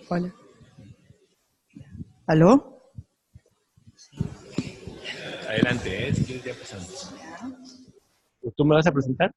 Hola. ¿Aló? Adelante, si quieres ya empezamos. ¿Tú me vas a presentar?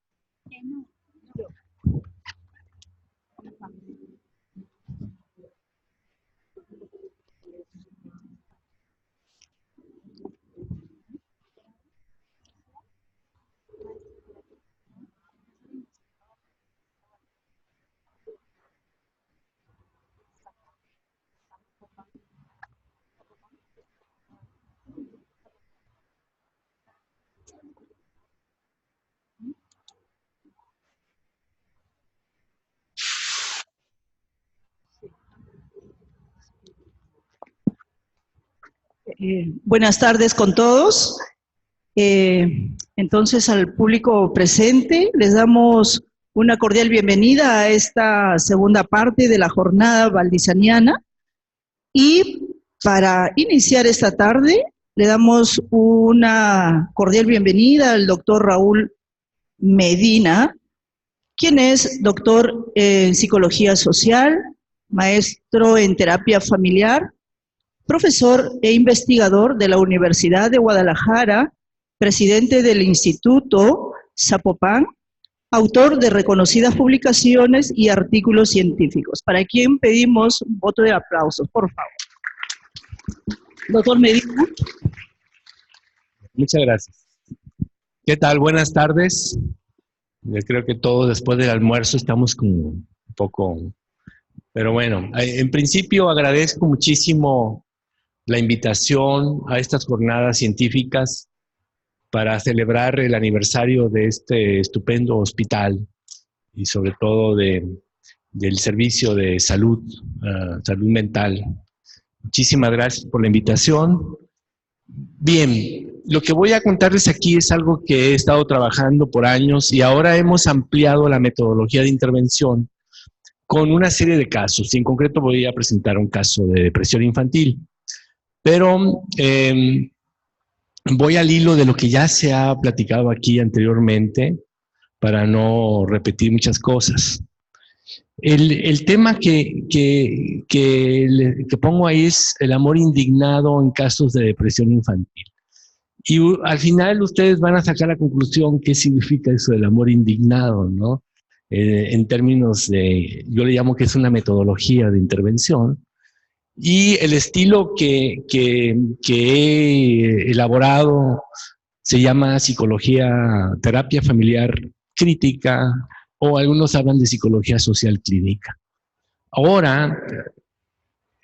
Buenas tardes con todos. Entonces, al público presente, les damos una cordial bienvenida a esta segunda parte de la jornada valdizaniana. Y para iniciar esta tarde, le damos una cordial bienvenida al doctor Raúl Medina, quien es doctor en psicología social, maestro en terapia familiar, profesor e investigador de la Universidad de Guadalajara, presidente del Instituto Zapopan, autor de reconocidas publicaciones y artículos científicos, para quien pedimos un voto de aplausos, por favor. Doctor Medina. Muchas gracias. ¿Qué tal? Buenas tardes. Yo creo que todos después del almuerzo estamos como un poco... Pero bueno, en principio agradezco muchísimo la invitación a estas jornadas científicas para celebrar el aniversario de este estupendo hospital y sobre todo del servicio de salud, salud mental. Muchísimas gracias por la invitación. Bien, lo que voy a contarles aquí es algo que he estado trabajando por años y ahora hemos ampliado la metodología de intervención con una serie de casos. En concreto voy a presentar un caso de depresión infantil, pero voy al hilo de lo que ya se ha platicado aquí anteriormente para no repetir muchas cosas. El tema que pongo ahí es el amor indignado en casos de depresión infantil. Y al final ustedes van a sacar la conclusión qué significa eso del amor indignado, ¿no? En términos de, yo le llamo que es una metodología de intervención. Y el estilo que he elaborado se llama terapia familiar crítica, o algunos hablan de psicología social clínica. Ahora,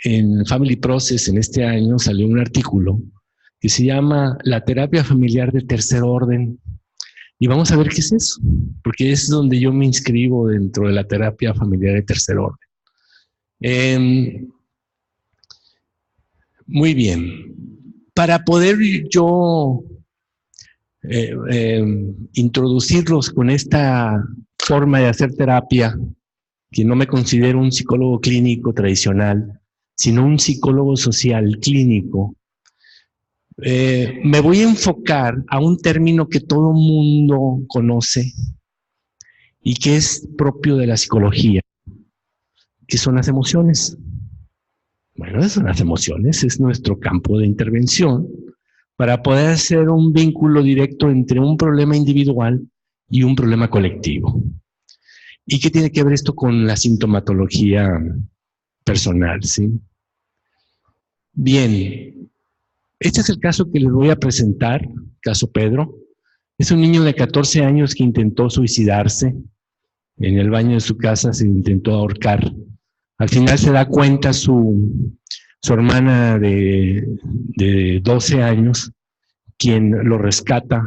en Family Process, en este año, salió un artículo que se llama La terapia familiar de tercer orden. Y vamos a ver qué es eso, porque es donde yo me inscribo dentro de la terapia familiar de tercer orden. Muy bien. Para poder yo introducirlos con esta forma de hacer terapia, que no me considero un psicólogo clínico tradicional, sino un psicólogo social clínico, me voy a enfocar a un término que todo mundo conoce y que es propio de la psicología, que son las emociones. Bueno, son las emociones, es nuestro campo de intervención para poder hacer un vínculo directo entre un problema individual y un problema colectivo. ¿Y qué tiene que ver esto con la sintomatología personal? ¿Sí? Bien, este es el caso que les voy a presentar, caso Pedro. Es un niño de 14 años que intentó suicidarse. En el baño de su casa se intentó ahorcar. Al final se da cuenta su hermana de 12 años, quien lo rescata.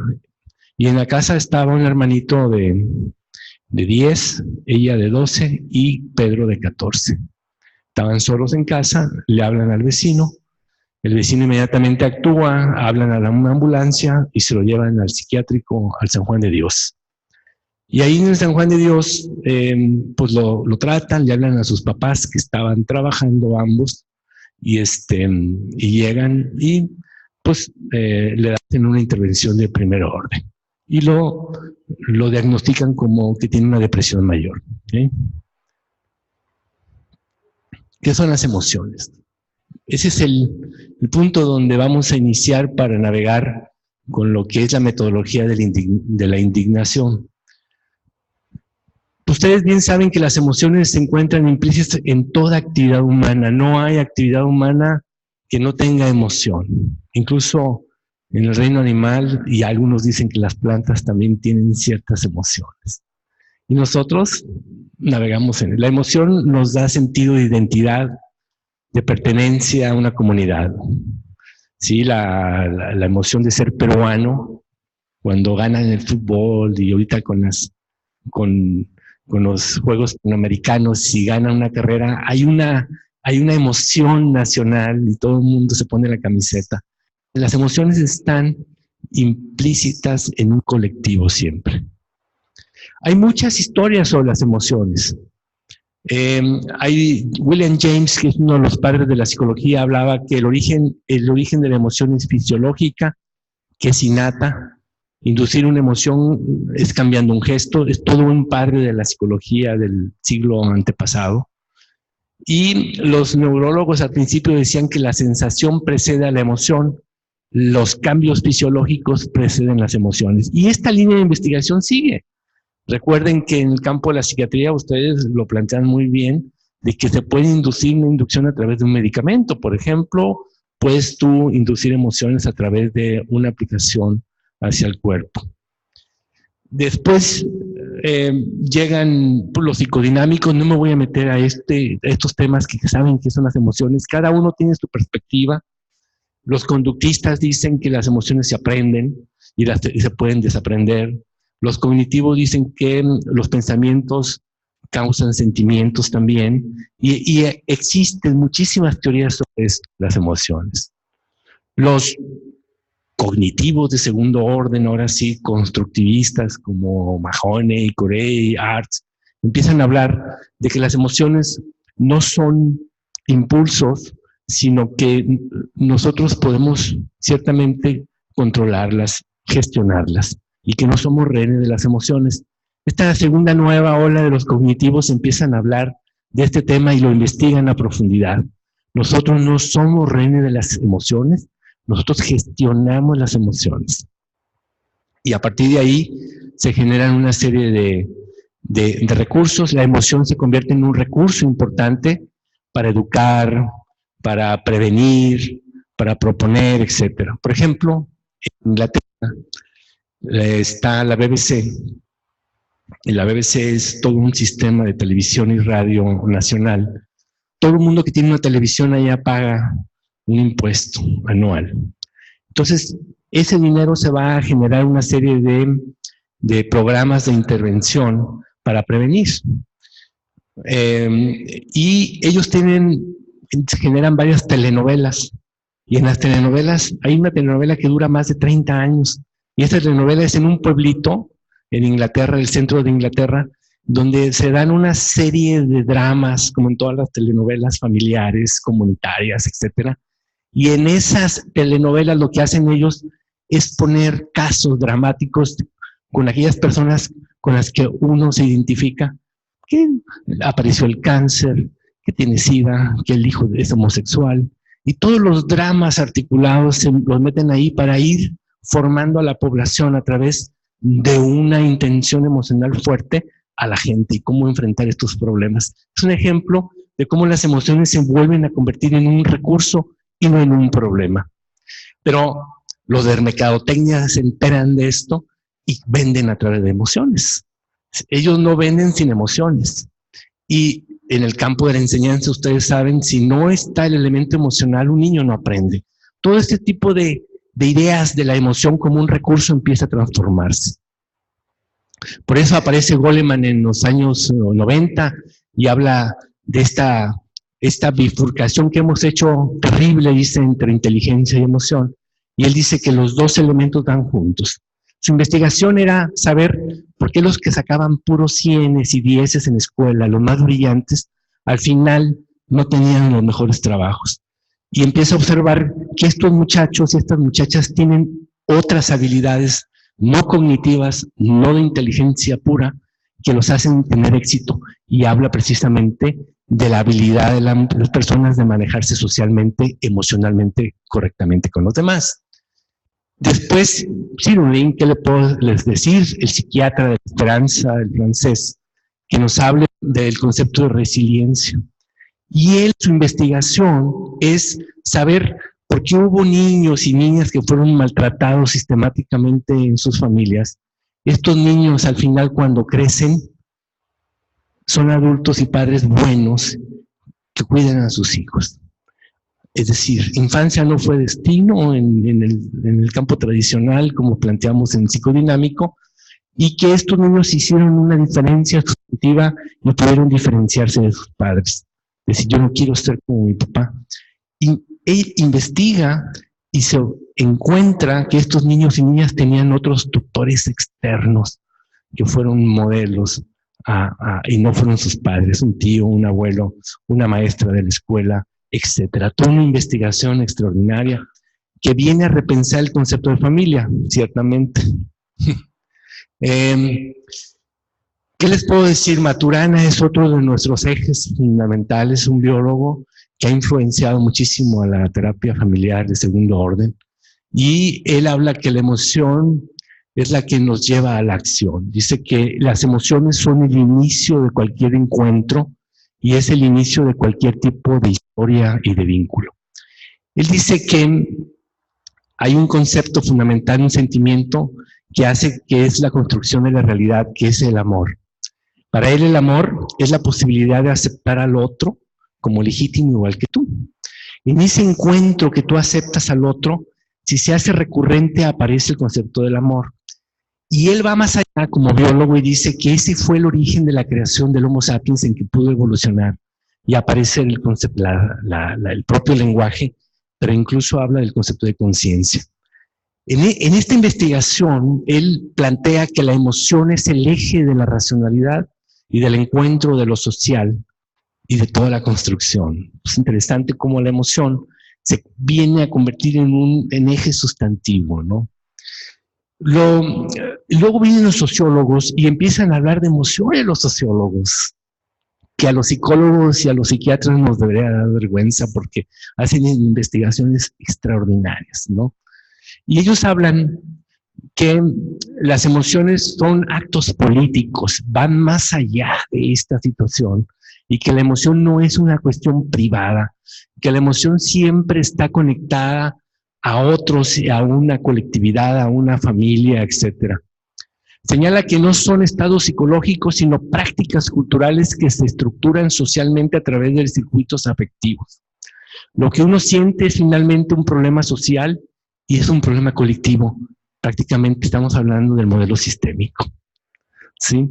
Y en la casa estaba un hermanito de 10, ella de 12 y Pedro de 14. Estaban solos en casa, le hablan al vecino. El vecino inmediatamente actúa, hablan a una ambulancia y se lo llevan al psiquiátrico, al San Juan de Dios. Y ahí en el San Juan de Dios, pues lo tratan, le hablan a sus papás que estaban trabajando ambos y llegan y pues le hacen una intervención de primer orden y lo diagnostican como que tiene una depresión mayor. ¿Sí? ¿Qué son las emociones? Ese es el punto donde vamos a iniciar para navegar con lo que es la metodología de la indignación. Ustedes bien saben que las emociones se encuentran implícitas en toda actividad humana. No hay actividad humana que no tenga emoción. Incluso en el reino animal, y algunos dicen que las plantas también tienen ciertas emociones. Y nosotros navegamos en él. La emoción nos da sentido de identidad, de pertenencia a una comunidad. Sí, la emoción de ser peruano, cuando ganan el fútbol y ahorita con los Juegos Panamericanos, si ganan una carrera, hay una emoción nacional y todo el mundo se pone la camiseta. Las emociones están implícitas en un colectivo siempre. Hay muchas historias sobre las emociones. William James, que es uno de los padres de la psicología, hablaba que el origen de la emoción es fisiológica, que es innata. Inducir una emoción es cambiando un gesto, es todo un padre de la psicología del siglo antepasado. Y los neurólogos al principio decían que la sensación precede a la emoción, los cambios fisiológicos preceden las emociones. Y esta línea de investigación sigue. Recuerden que en el campo de la psiquiatría ustedes lo plantean muy bien, de que se puede inducir una inducción a través de un medicamento. Por ejemplo, puedes tú inducir emociones a través de una aplicación hacia el cuerpo. Después llegan los psicodinámicos. No me voy a meter a estos temas que saben que son las emociones. Cada uno tiene su perspectiva. Los conductistas dicen que las emociones se aprenden y se pueden desaprender. Los cognitivos dicen que los pensamientos causan sentimientos también. Y existen muchísimas teorías sobre esto, las emociones. Los cognitivos de segundo orden, ahora sí, constructivistas como Mahoney, Corey, Arts, empiezan a hablar de que las emociones no son impulsos, sino que nosotros podemos ciertamente controlarlas, gestionarlas, y que no somos rehenes de las emociones. Esta segunda nueva ola de los cognitivos empiezan a hablar de este tema y lo investigan a profundidad. Nosotros no somos rehenes de las emociones, nosotros gestionamos las emociones. Y a partir de ahí se generan una serie de recursos. La emoción se convierte en un recurso importante para educar, para prevenir, para proponer, etc. Por ejemplo, en Inglaterra está la BBC. Y la BBC es todo un sistema de televisión y radio nacional. Todo el mundo que tiene una televisión allá paga un impuesto anual. Entonces, ese dinero se va a generar una serie de programas de intervención para prevenir. Y ellos generan varias telenovelas. Y en las telenovelas, hay una telenovela que dura más de 30 años. Y esta telenovela es en un pueblito en Inglaterra, el centro de Inglaterra, donde se dan una serie de dramas, como en todas las telenovelas familiares, comunitarias, etcétera. Y en esas telenovelas lo que hacen ellos es poner casos dramáticos con aquellas personas con las que uno se identifica, que apareció el cáncer, que tiene SIDA, que el hijo es homosexual, y todos los dramas articulados se los meten ahí para ir formando a la población a través de una intención emocional fuerte a la gente y cómo enfrentar estos problemas. Es un ejemplo de cómo las emociones se vuelven a convertir en un recurso y no en un problema. Pero los de mercadotecnia se enteran de esto y venden a través de emociones. Ellos no venden sin emociones. Y en el campo de la enseñanza, ustedes saben, si no está el elemento emocional, un niño no aprende. Todo este tipo de ideas de la emoción como un recurso empieza a transformarse. Por eso aparece Goleman en los años 90 y habla de esta bifurcación que hemos hecho terrible, dice, entre inteligencia y emoción. Y él dice que los dos elementos van juntos. Su investigación era saber por qué los que sacaban puros 100s y 10s en escuela, los más brillantes, al final no tenían los mejores trabajos. Y empieza a observar que estos muchachos y estas muchachas tienen otras habilidades no cognitivas, no de inteligencia pura, que los hacen tener éxito. Y habla precisamente de la habilidad de las personas de manejarse socialmente, emocionalmente, correctamente con los demás. Después, Cyrulnik, ¿qué le puedo decir? El psiquiatra de la esperanza, el francés, que nos hable del concepto de resiliencia. Y él, su investigación es saber por qué hubo niños y niñas que fueron maltratados sistemáticamente en sus familias. Estos niños, al final, cuando crecen, son adultos y padres buenos que cuidan a sus hijos. Es decir, infancia no fue destino en el campo tradicional, como planteamos en el psicodinámico, y que estos niños hicieron una diferencia sustantiva y pudieron diferenciarse de sus padres. Es decir, yo no quiero ser como mi papá. Y él investiga y se encuentra que estos niños y niñas tenían otros tutores externos que fueron modelos y no fueron sus padres, un tío, un abuelo, una maestra de la escuela, etcétera. Toda una investigación extraordinaria que viene a repensar el concepto de familia, ciertamente. ¿Qué les puedo decir? Maturana es otro de nuestros ejes fundamentales, un biólogo que ha influenciado muchísimo a la terapia familiar de segundo orden, y él habla que la emoción es la que nos lleva a la acción. Dice que las emociones son el inicio de cualquier encuentro y es el inicio de cualquier tipo de historia y de vínculo. Él dice que hay un concepto fundamental, un sentimiento que hace que es la construcción de la realidad, que es el amor. Para él el amor es la posibilidad de aceptar al otro como legítimo igual que tú. En ese encuentro que tú aceptas al otro, si se hace recurrente, aparece el concepto del amor. Y él va más allá como biólogo y dice que ese fue el origen de la creación del Homo sapiens, en que pudo evolucionar y aparecer el concepto, el propio lenguaje, pero incluso habla del concepto de conciencia. En esta investigación, él plantea que la emoción es el eje de la racionalidad y del encuentro de lo social y de toda la construcción. Es interesante cómo la emoción se viene a convertir en eje sustantivo, ¿no? Luego vienen los sociólogos y empiezan a hablar de emociones los sociólogos, que a los psicólogos y a los psiquiatras nos debería dar vergüenza porque hacen investigaciones extraordinarias, ¿no? Y ellos hablan que las emociones son actos políticos, van más allá de esta situación, y que la emoción no es una cuestión privada, que la emoción siempre está conectada a otros, a una colectividad, a una familia, etc. Señala que no son estados psicológicos, sino prácticas culturales que se estructuran socialmente a través de circuitos afectivos. Lo que uno siente es finalmente un problema social y es un problema colectivo. Prácticamente estamos hablando del modelo sistémico, ¿sí?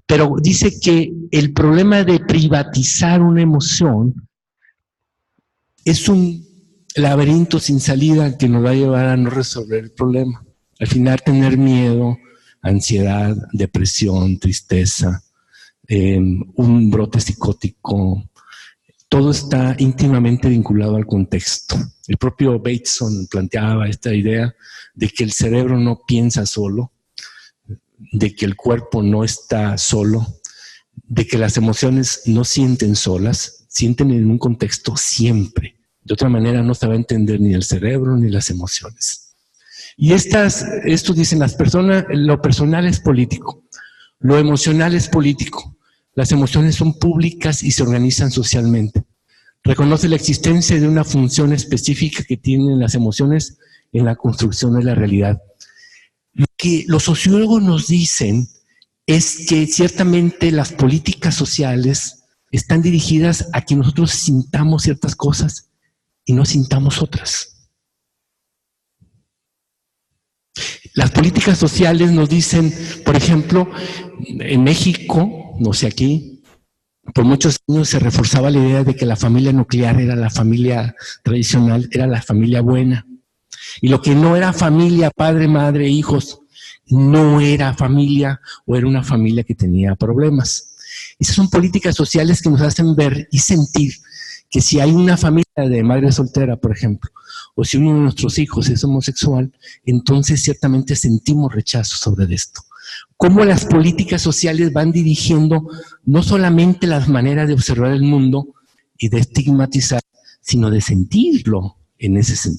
Pero dice que el problema de privatizar una emoción es un laberinto sin salida que nos va a llevar a no resolver el problema. Al final tener miedo, ansiedad, depresión, tristeza, un brote psicótico, todo está íntimamente vinculado al contexto. El propio Bateson planteaba esta idea de que el cerebro no piensa solo, de que el cuerpo no está solo, de que las emociones no sienten solas, sienten en un contexto siempre. De otra manera no se va a entender ni el cerebro ni las emociones. Y esto dicen las personas, lo personal es político, lo emocional es político. Las emociones son públicas y se organizan socialmente. Reconoce la existencia de una función específica que tienen las emociones en la construcción de la realidad. Lo que los sociólogos nos dicen es que ciertamente las políticas sociales están dirigidas a que nosotros sintamos ciertas cosas y no sintamos otras. Las políticas sociales nos dicen, por ejemplo, en México, no sé aquí, por muchos años se reforzaba la idea de que la familia nuclear era la familia tradicional, era la familia buena. Y lo que no era familia, padre, madre, hijos, no era familia o era una familia que tenía problemas. Esas son políticas sociales que nos hacen ver y sentir que si hay una familia de madre soltera, por ejemplo, o si uno de nuestros hijos es homosexual, entonces ciertamente sentimos rechazo sobre esto. cómo las políticas sociales van dirigiendo no solamente las maneras de observar el mundo y de estigmatizar, sino de sentirlo en eso.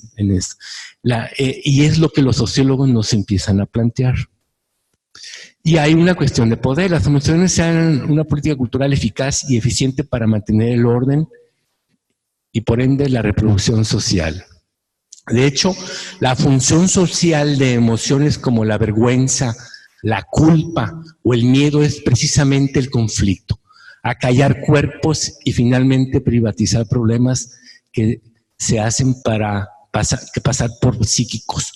Y es lo que los sociólogos nos empiezan a plantear. Y hay una cuestión de poder. Las emociones sean una política cultural eficaz y eficiente para mantener el orden y por ende la reproducción social. De hecho, la función social de emociones como la vergüenza, la culpa o el miedo es precisamente el conflicto, acallar cuerpos y finalmente privatizar problemas que se hacen para pasar por psíquicos,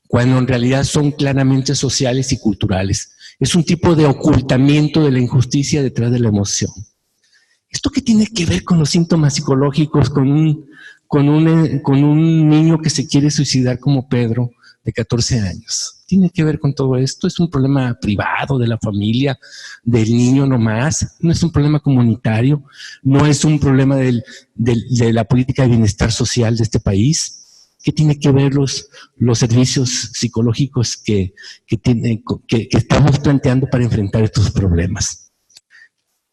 cuando en realidad son claramente sociales y culturales. Es un tipo de ocultamiento de la injusticia detrás de la emoción. ¿Esto qué tiene que ver con los síntomas psicológicos, con un niño que se quiere suicidar como Pedro, de 14 años? Tiene que ver con todo esto. Es un problema privado de la familia, del niño nomás. No es un problema comunitario. No es un problema de la política de bienestar social de este país. ¿Qué tiene que ver los servicios psicológicos que estamos planteando para enfrentar estos problemas?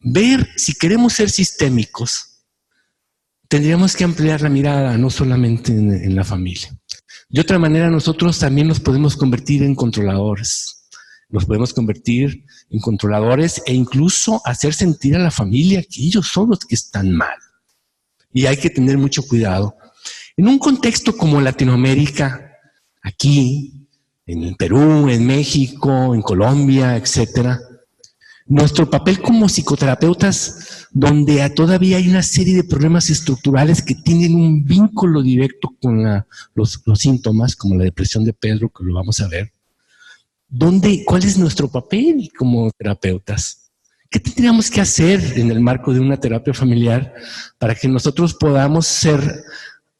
Ver, si queremos ser sistémicos, tendríamos que ampliar la mirada, no solamente en la familia. De otra manera, nosotros también nos podemos convertir en controladores. Nos podemos convertir en controladores e incluso hacer sentir a la familia que ellos son los que están mal. Y hay que tener mucho cuidado. En un contexto como Latinoamérica, aquí, en Perú, en México, en Colombia, etcétera, nuestro papel como psicoterapeutas, donde todavía hay una serie de problemas estructurales que tienen un vínculo directo con los síntomas, como la depresión de Pedro, que lo vamos a ver. ¿Cuál es nuestro papel como terapeutas? ¿Qué tendríamos que hacer en el marco de una terapia familiar para que nosotros podamos ser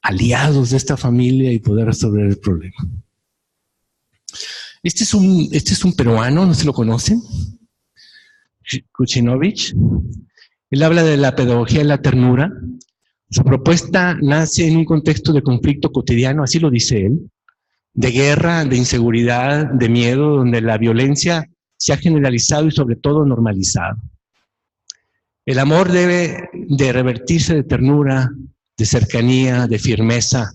aliados de esta familia y poder resolver el problema? Este es un peruano, ¿no se lo conocen? Kuchinovich. Él habla de la pedagogía de la ternura. Su propuesta nace en un contexto de conflicto cotidiano, así lo dice él, de guerra, de inseguridad, de miedo, donde la violencia se ha generalizado y sobre todo normalizado. El amor debe de revertirse de ternura, de cercanía, de firmeza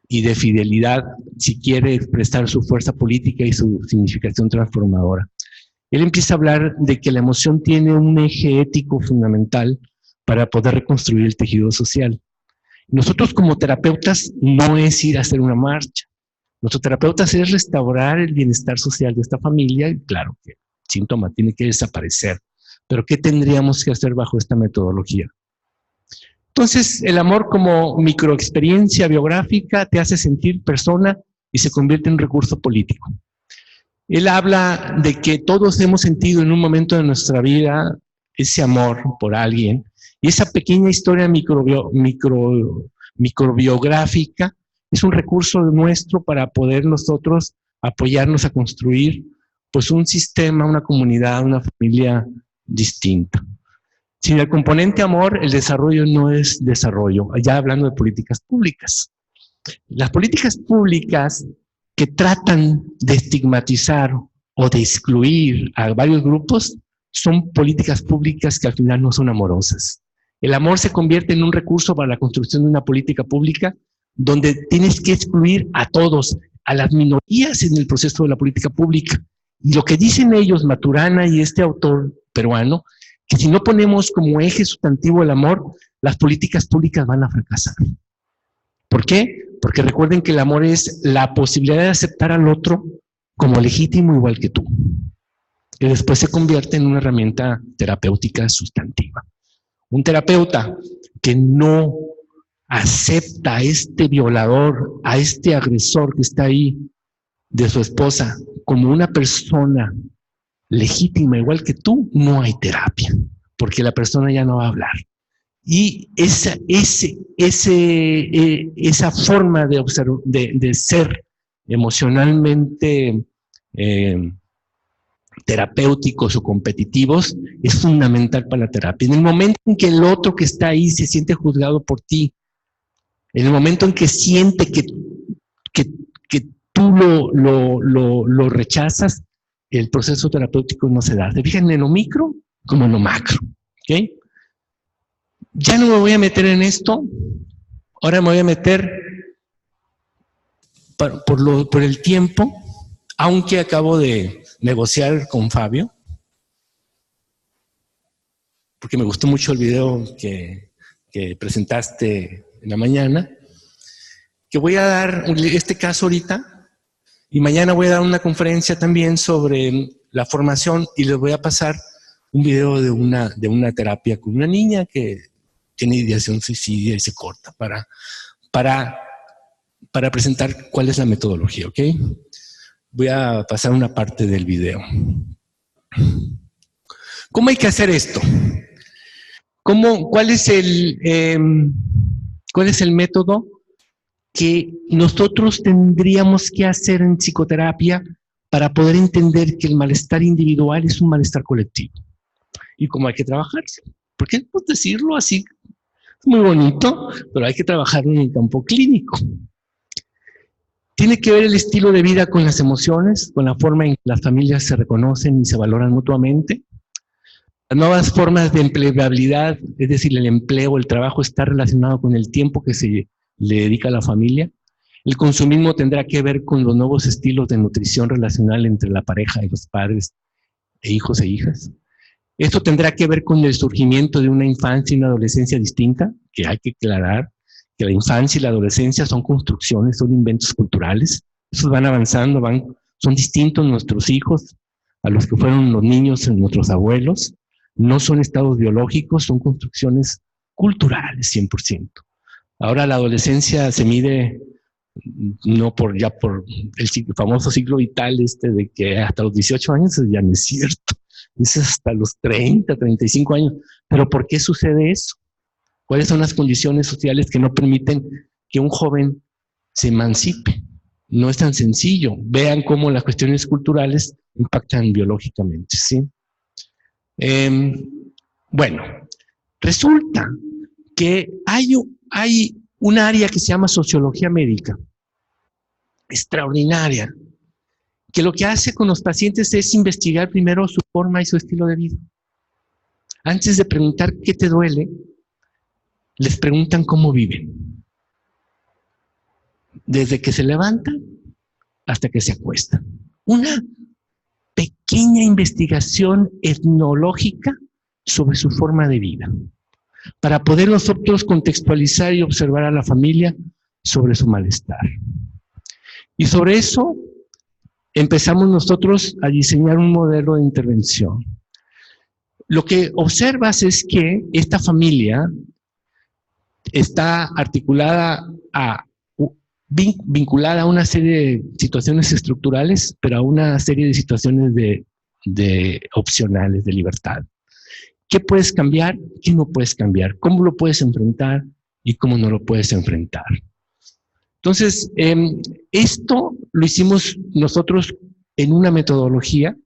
y de fidelidad si quiere expresar su fuerza política y su significación transformadora. Él empieza a hablar de que la emoción tiene un eje ético fundamental para poder reconstruir el tejido social. Nosotros como terapeutas no es ir a hacer una marcha. Nuestros terapeutas es restaurar el bienestar social de esta familia y claro que el síntoma tiene que desaparecer. Pero ¿qué tendríamos que hacer bajo esta metodología? Entonces, el amor como microexperiencia biográfica te hace sentir persona y se convierte en un recurso político. Él habla de que todos hemos sentido en un momento de nuestra vida ese amor por alguien y esa pequeña historia microbiográfica es un recurso nuestro para poder nosotros apoyarnos a construir pues un sistema, una comunidad, una familia distinta. Sin el componente amor, el desarrollo no es desarrollo, ya hablando de políticas públicas. Las políticas públicas que tratan de estigmatizar o de excluir a varios grupos son políticas públicas que al final no son amorosas. El amor se convierte en un recurso para la construcción de una política pública donde tienes que excluir a todos, a las minorías en el proceso de la política pública. Y lo que dicen ellos, Maturana y este autor peruano, que si no ponemos como eje sustantivo el amor, las políticas públicas van a fracasar. ¿Por qué? Porque recuerden que el amor es la posibilidad de aceptar al otro como legítimo igual que tú. Y después se convierte en una herramienta terapéutica sustantiva. Un terapeuta que no acepta a este violador, a este agresor que está ahí de su esposa, como una persona legítima igual que tú, no hay terapia, porque la persona ya no va a hablar. Y esa forma de ser emocionalmente terapéuticos o competitivos es fundamental para la terapia. En el momento en que el otro que está ahí se siente juzgado por ti, en el momento en que siente que tú lo rechazas, el proceso terapéutico no se da. Se fijan en lo micro como en lo macro. ¿Okay? Ya no me voy a meter en esto. Ahora me voy a meter por el tiempo, aunque acabo de negociar con Fabio, porque me gustó mucho el video que presentaste en la mañana, que voy a dar este caso ahorita, y mañana voy a dar una conferencia también sobre la formación, y les voy a pasar un video de una terapia con una niña que tiene ideación suicida y se corta para presentar cuál es la metodología, ¿ok? Voy a pasar una parte del video. ¿Cómo hay que hacer esto? ¿Cuál es el método que nosotros tendríamos que hacer en psicoterapia para poder entender que el malestar individual es un malestar colectivo? ¿Y cómo hay que trabajarse? Porque pues, decirlo así es muy bonito, pero hay que trabajarlo en el campo clínico. Tiene que ver el estilo de vida con las emociones, con la forma en que las familias se reconocen y se valoran mutuamente. Las nuevas formas de empleabilidad, es decir, el empleo, el trabajo está relacionado con el tiempo que se le dedica a la familia. El consumismo tendrá que ver con los nuevos estilos de nutrición relacional entre la pareja y los padres e hijos e hijas. Esto tendrá que ver con el surgimiento de una infancia y una adolescencia distinta, que hay que aclarar que la infancia y la adolescencia son construcciones, son inventos culturales. Esos van avanzando, son distintos nuestros hijos a los que fueron los niños en nuestros abuelos. No son estados biológicos, son construcciones culturales, 100%. Ahora la adolescencia se mide no por el famoso ciclo vital de que hasta los 18 años ya no es cierto. Es hasta los 30, 35 años. ¿Pero por qué sucede eso? ¿Cuáles son las condiciones sociales que no permiten que un joven se emancipe? No es tan sencillo. Vean cómo las cuestiones culturales impactan biológicamente, ¿sí? Bueno, resulta que hay un área que se llama sociología médica, extraordinaria, que lo que hace con los pacientes es investigar primero su forma y su estilo de vida. Antes de preguntar qué te duele, les preguntan cómo viven. Desde que se levantan hasta que se acuestan. Una pequeña investigación etnológica sobre su forma de vida, para poder nosotros contextualizar y observar a la familia sobre su malestar. Y sobre eso empezamos nosotros a diseñar un modelo de intervención. Lo que observas es que esta familia está articulada vinculada a una serie de situaciones estructurales, pero a una serie de situaciones de opcionales, de libertad. ¿Qué puedes cambiar? ¿Qué no puedes cambiar? ¿Cómo lo puedes enfrentar? ¿Y cómo no lo puedes enfrentar? Entonces, esto lo hicimos nosotros en una metodología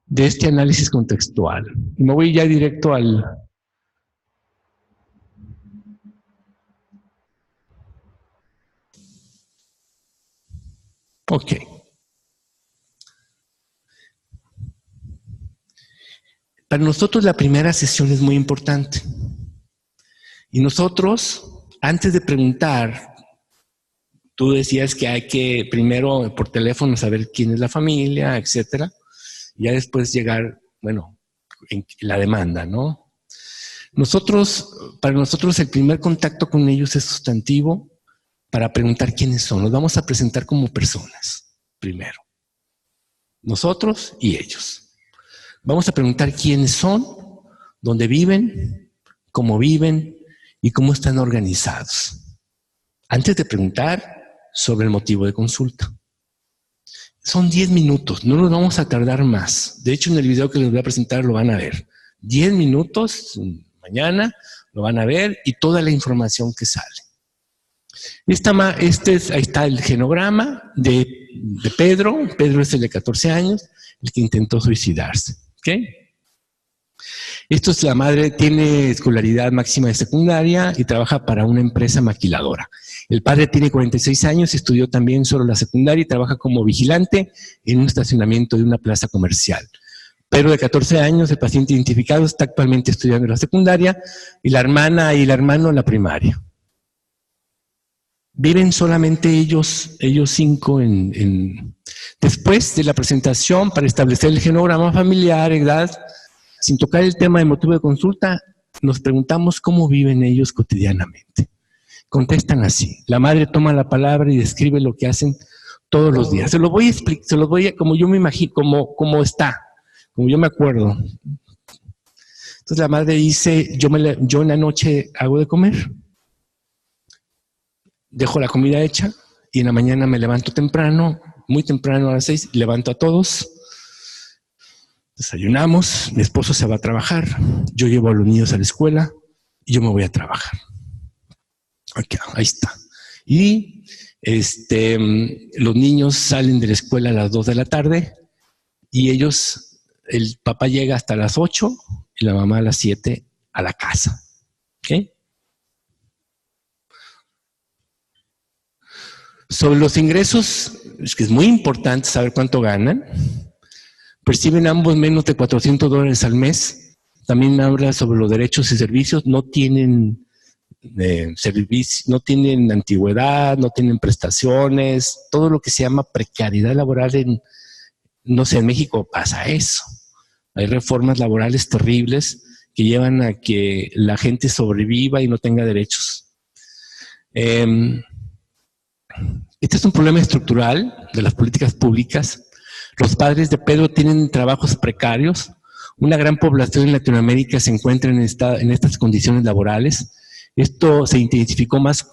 de este análisis contextual. Y me voy ya directo al... Ok. Para nosotros la primera sesión es muy importante. Y nosotros, antes de preguntar, tú decías que hay que primero por teléfono saber quién es la familia, etcétera, y ya después llegar, bueno, en la demanda, ¿no? Para nosotros el primer contacto con ellos es sustantivo para preguntar quiénes son. Nos vamos a presentar como personas, primero. Nosotros y ellos. Vamos a preguntar quiénes son, dónde viven, cómo viven y cómo están organizados. Antes de preguntar sobre el motivo de consulta. Son 10 minutos, no nos vamos a tardar más. De hecho, en el video que les voy a presentar lo van a ver. 10 minutos, mañana lo van a ver y toda la información que sale. Ahí está el genograma de Pedro. Pedro es el de 14 años, el que intentó suicidarse. ¿Okay? Esto es la madre, tiene escolaridad máxima de secundaria y trabaja para una empresa maquiladora. El padre tiene 46 años, estudió también solo la secundaria y trabaja como vigilante en un estacionamiento de una plaza comercial. Pedro, de 14 años, el paciente identificado, está actualmente estudiando la secundaria y la hermana y el hermano la primaria. Viven solamente ellos 5 después de la presentación para establecer el genograma familiar, edad, sin tocar el tema de motivo de consulta, nos preguntamos cómo viven ellos cotidianamente. Contestan así. La madre toma la palabra y describe lo que hacen todos los días. Se lo voy a explicar, como yo me imagino, como está, como yo me acuerdo. Entonces la madre dice, yo en la noche hago de comer, dejo la comida hecha y en la mañana me levanto temprano, muy temprano a las 6, levanto a todos. Desayunamos, mi esposo se va a trabajar, yo llevo a los niños a la escuela y yo me voy a trabajar. Okay, ahí está. Y los niños salen de la escuela a las 2 de la tarde y el papá llega hasta las 8 y la mamá a las 7 a la casa. ¿Okay? Sobre los ingresos, es que es muy importante saber cuánto ganan. Perciben ambos menos de $400 al mes. También habla sobre los derechos y servicios. No tienen no tienen antigüedad, no tienen prestaciones. Todo lo que se llama precariedad laboral no sé, en México pasa eso. Hay reformas laborales terribles que llevan a que la gente sobreviva y no tenga derechos. Este es un problema estructural de las políticas públicas. Los padres de Pedro tienen trabajos precarios. Una gran población en Latinoamérica se encuentra en estas condiciones laborales. Esto se intensificó más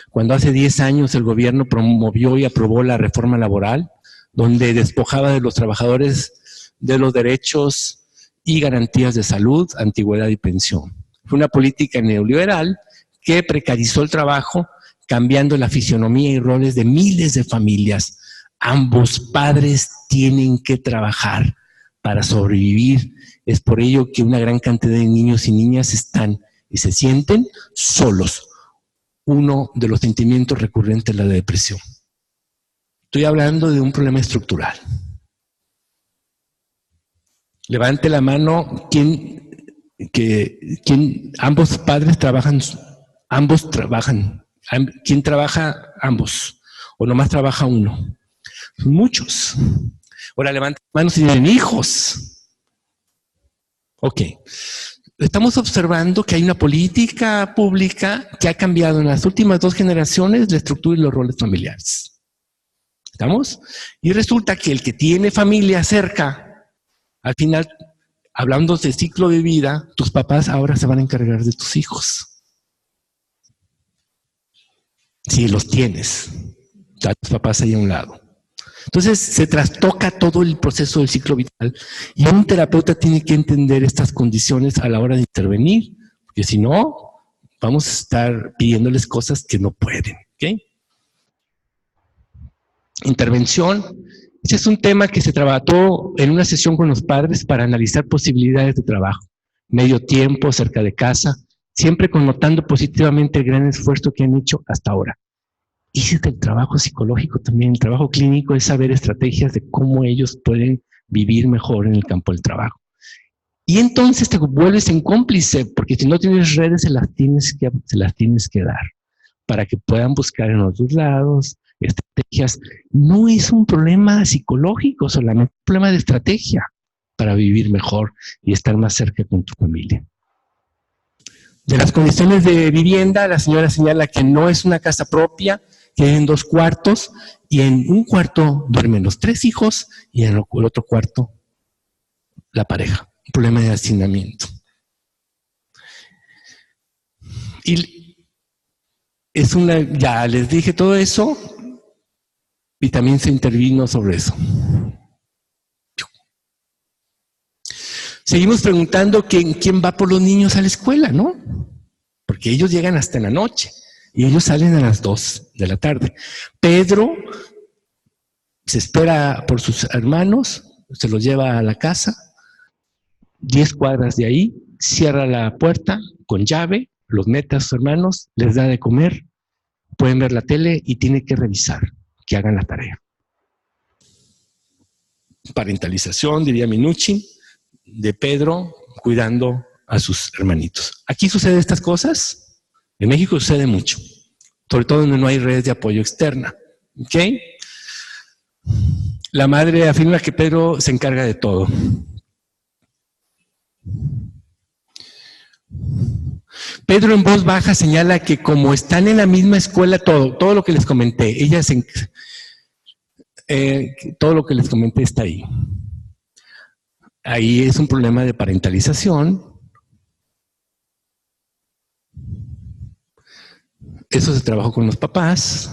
cuando hace 10 años el gobierno promovió y aprobó la reforma laboral, donde despojaba de los trabajadores de los derechos y garantías de salud, antigüedad y pensión. Fue una política neoliberal que precarizó el trabajo, cambiando la fisionomía y roles de miles de familias. Ambos padres tienen que trabajar para sobrevivir. Es por ello que una gran cantidad de niños y niñas están y se sienten solos. Uno de los sentimientos recurrentes es la depresión. Estoy hablando de un problema estructural. Levante la mano ambos padres trabajan, ¿quién trabaja ambos? ¿O nomás trabaja uno? Son muchos. Ahora levante la mano si tienen hijos. Ok. Estamos observando que hay una política pública que ha cambiado en las últimas 2 generaciones la estructura y los roles familiares. ¿Estamos? Y resulta que el que tiene familia cerca, al final, hablando de ciclo de vida, tus papás ahora se van a encargar de tus hijos. Si los tienes, a tus papás ahí a un lado. Entonces se trastoca todo el proceso del ciclo vital y un terapeuta tiene que entender estas condiciones a la hora de intervenir, porque si no, vamos a estar pidiéndoles cosas que no pueden. ¿Okay? Intervención. Ese es un tema que se trabajó en una sesión con los padres para analizar posibilidades de trabajo. Medio tiempo, cerca de casa, siempre connotando positivamente el gran esfuerzo que han hecho hasta ahora. Y es el trabajo psicológico también, el trabajo clínico es saber estrategias de cómo ellos pueden vivir mejor en el campo del trabajo. Y entonces te vuelves en cómplice, porque si no tienes redes se las tienes que dar, para que puedan buscar en otros lados estrategias. No es un problema psicológico solamente, es un problema de estrategia para vivir mejor y estar más cerca con tu familia. De las condiciones de vivienda, la señora señala que no es una casa propia, que hay en 2 cuartos, y en un cuarto duermen los 3 hijos, y en el otro cuarto la pareja. Un problema de hacinamiento. Y ya les dije todo eso, y también se intervino sobre eso. Seguimos preguntando quién va por los niños a la escuela, ¿no? Porque ellos llegan hasta en la noche. Y ellos salen a las 2 de la tarde. Pedro se espera por sus hermanos, se los lleva a la casa, 10 cuadras de ahí, cierra la puerta con llave, los mete a sus hermanos, les da de comer, pueden ver la tele y tiene que revisar que hagan la tarea. Parentalización, diría Minuchin, de Pedro cuidando a sus hermanitos. ¿Aquí suceden estas cosas? En México sucede mucho, sobre todo donde no hay redes de apoyo externa. ¿Ok? La madre afirma que Pedro se encarga de todo. Pedro en voz baja señala que como están en la misma escuela, todo lo que les comenté, todo lo que les comenté está ahí. Ahí es un problema de parentalización. Eso se trabajó con los papás.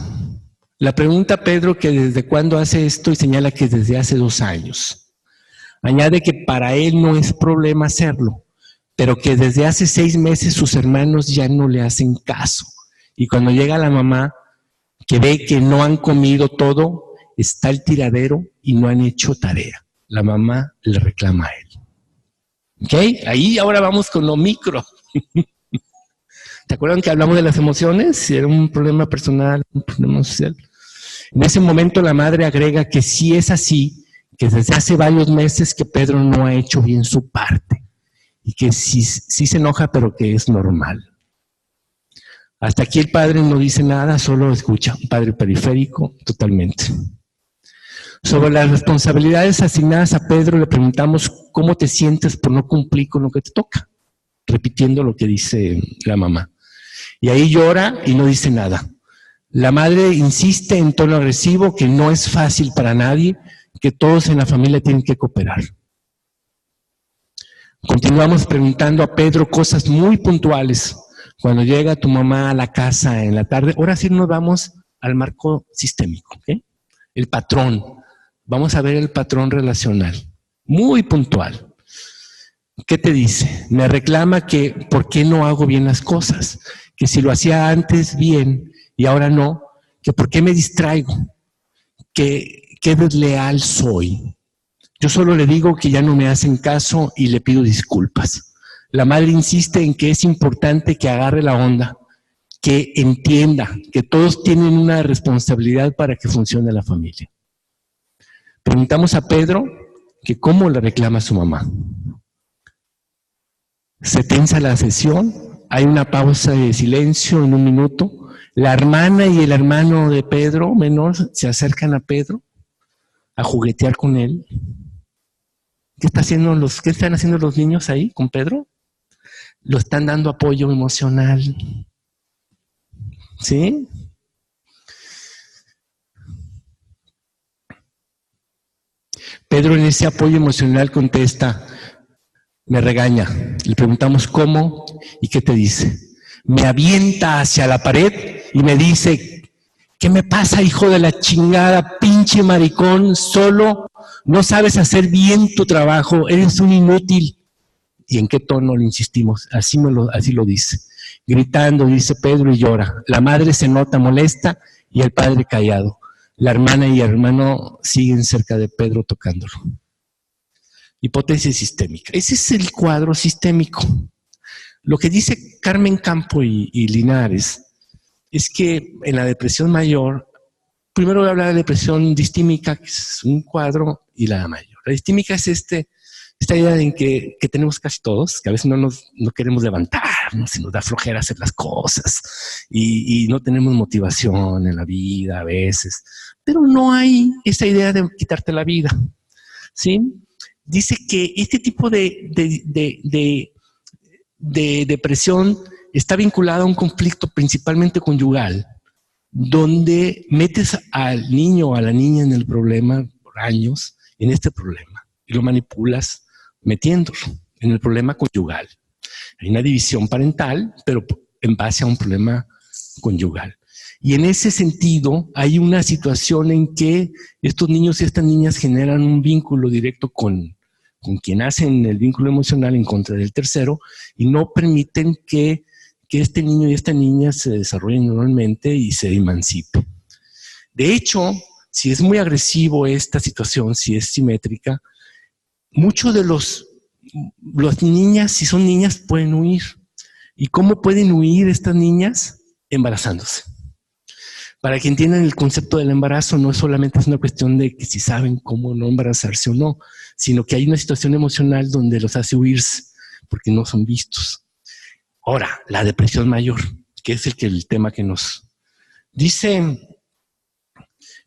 La pregunta a Pedro que desde cuándo hace esto y señala que desde hace 2 años. Añade que para él no es problema hacerlo, pero que desde hace 6 meses sus hermanos ya no le hacen caso. Y cuando llega la mamá, que ve que no han comido todo, está el tiradero y no han hecho tarea. La mamá le reclama a él. ¿Ok? Ahí ahora vamos con lo micro. ¿Te acuerdan que hablamos de las emociones? Si era un problema personal, un problema social. En ese momento la madre agrega que sí es así, que desde hace varios meses que Pedro no ha hecho bien su parte y que sí se enoja, pero que es normal. Hasta aquí el padre no dice nada, solo escucha. Un padre periférico totalmente. Sobre las responsabilidades asignadas a Pedro le preguntamos cómo te sientes por no cumplir con lo que te toca, repitiendo lo que dice la mamá. Y ahí llora y no dice nada. La madre insiste en tono agresivo que no es fácil para nadie, que todos en la familia tienen que cooperar. Continuamos preguntando a Pedro cosas muy puntuales. Cuando llega tu mamá a la casa en la tarde, ahora sí nos vamos al marco sistémico, ¿okay? El patrón. Vamos a ver el patrón relacional. Muy puntual. ¿Qué te dice? Me reclama que ¿por qué no hago bien las cosas? Que si lo hacía antes bien y ahora no, que ¿por qué me distraigo? Que qué desleal soy. Yo solo le digo que ya no me hacen caso y le pido disculpas. La madre insiste en que es importante que agarre la onda, que entienda que todos tienen una responsabilidad para que funcione la familia. Preguntamos a Pedro que cómo le reclama a su mamá. Se tensa la sesión, hay una pausa de silencio en 1 minuto. La hermana y el hermano de Pedro, menor, se acercan a Pedro a juguetear con él. ¿Qué están haciendo los niños ahí con Pedro? Lo están dando apoyo emocional. ¿Sí? Pedro en ese apoyo emocional contesta, me regaña. Le preguntamos cómo y qué te dice. Me avienta hacia la pared y me dice, ¿qué me pasa, hijo de la chingada, pinche maricón? Solo no sabes hacer bien tu trabajo, eres un inútil. ¿Y en qué tono le insistimos? Así lo dice. Gritando, dice Pedro y llora. La madre se nota molesta y el padre callado. La hermana y el hermano siguen cerca de Pedro tocándolo. Hipótesis sistémica. Ese es el cuadro sistémico. Lo que dice Carmen Campo y Linares es que en la depresión mayor, primero voy a hablar de depresión distímica, que es un cuadro, y la mayor. La distímica es esta idea en que tenemos casi todos, que a veces no queremos levantarnos, y nos da flojera hacer las cosas, y no tenemos motivación en la vida a veces, pero no hay esa idea de quitarte la vida, ¿sí? Dice que este tipo de depresión está vinculado a un conflicto principalmente conyugal, donde metes al niño o a la niña en el problema por años, en este problema, y lo manipulas metiéndolo en el problema conyugal. Hay una división parental, pero en base a un problema conyugal. Y en ese sentido, hay una situación en que estos niños y estas niñas generan un vínculo directo con quien hacen el vínculo emocional en contra del tercero y no permiten que este niño y esta niña se desarrollen normalmente y se emancipe. De hecho, si es muy agresivo esta situación, si es simétrica, muchos de los las niñas, si son niñas, pueden huir. ¿Y cómo pueden huir estas niñas? Embarazándose. Para que entiendan el concepto del embarazo, no solamente es una cuestión de que si saben cómo no embarazarse o no, sino que hay una situación emocional donde los hace huirse porque no son vistos. Ahora, la depresión mayor, que es el tema que nos dice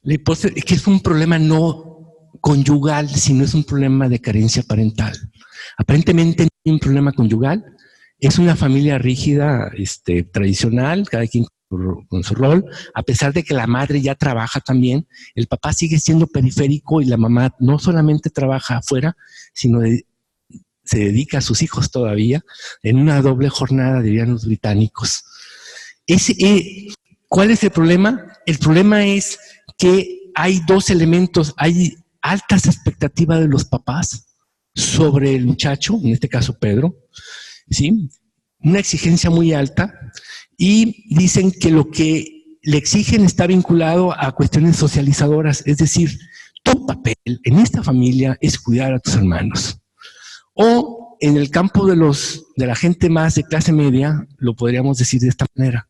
la hipótesis, que es un problema no conyugal, sino es un problema de carencia parental. Aparentemente no hay un problema conyugal, es una familia rígida, tradicional, cada quien con su rol, a pesar de que la madre ya trabaja también, el papá sigue siendo periférico y la mamá no solamente trabaja afuera, sino se dedica a sus hijos todavía en una doble jornada, dirían los británicos. ¿Cuál es el problema? El problema es que hay dos elementos, hay altas expectativas de los papás sobre el muchacho, en este caso Pedro, ¿sí? Una exigencia muy alta, y dicen que lo que le exigen está vinculado a cuestiones socializadoras, es decir, tu papel en esta familia es cuidar a tus hermanos. O en el campo de la gente más de clase media, lo podríamos decir de esta manera.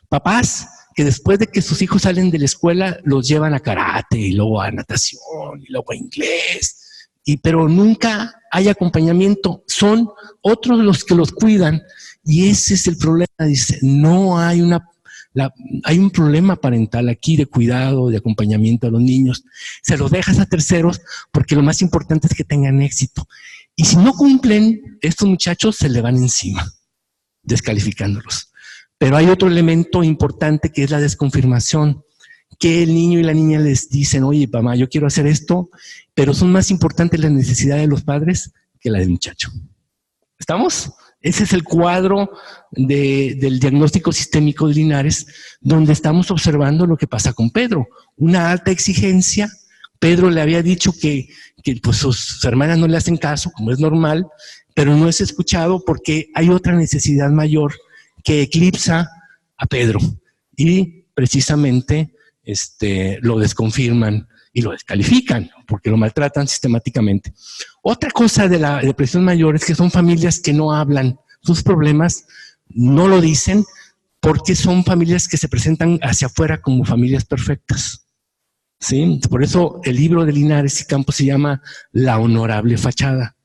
Papás que después de que sus hijos salen de la escuela, los llevan a karate, y luego a natación, y luego a inglés, pero nunca hay acompañamiento. Son otros los que los cuidan, y ese es el problema. Dice, no hay hay un problema parental aquí de cuidado, de acompañamiento a los niños. Se los dejas a terceros porque lo más importante es que tengan éxito. Y si no cumplen, estos muchachos se le van encima, descalificándolos. Pero hay otro elemento importante que es la desconfirmación, que el niño y la niña les dicen, oye, mamá, yo quiero hacer esto, pero son más importantes las necesidades de los padres que la del muchacho. ¿Estamos? Ese es el cuadro del diagnóstico sistémico de Linares, donde estamos observando lo que pasa con Pedro. Una alta exigencia. Pedro le había dicho que pues sus hermanas no le hacen caso, como es normal, pero no es escuchado porque hay otra necesidad mayor que eclipsa a Pedro. Y precisamente lo desconfirman y lo descalifican porque lo maltratan sistemáticamente. Otra cosa de la depresión mayor es que son familias que no hablan sus problemas, no lo dicen, porque son familias que se presentan hacia afuera como familias perfectas. ¿Sí? Por eso el libro de Linares y Campos se llama La honorable fachada,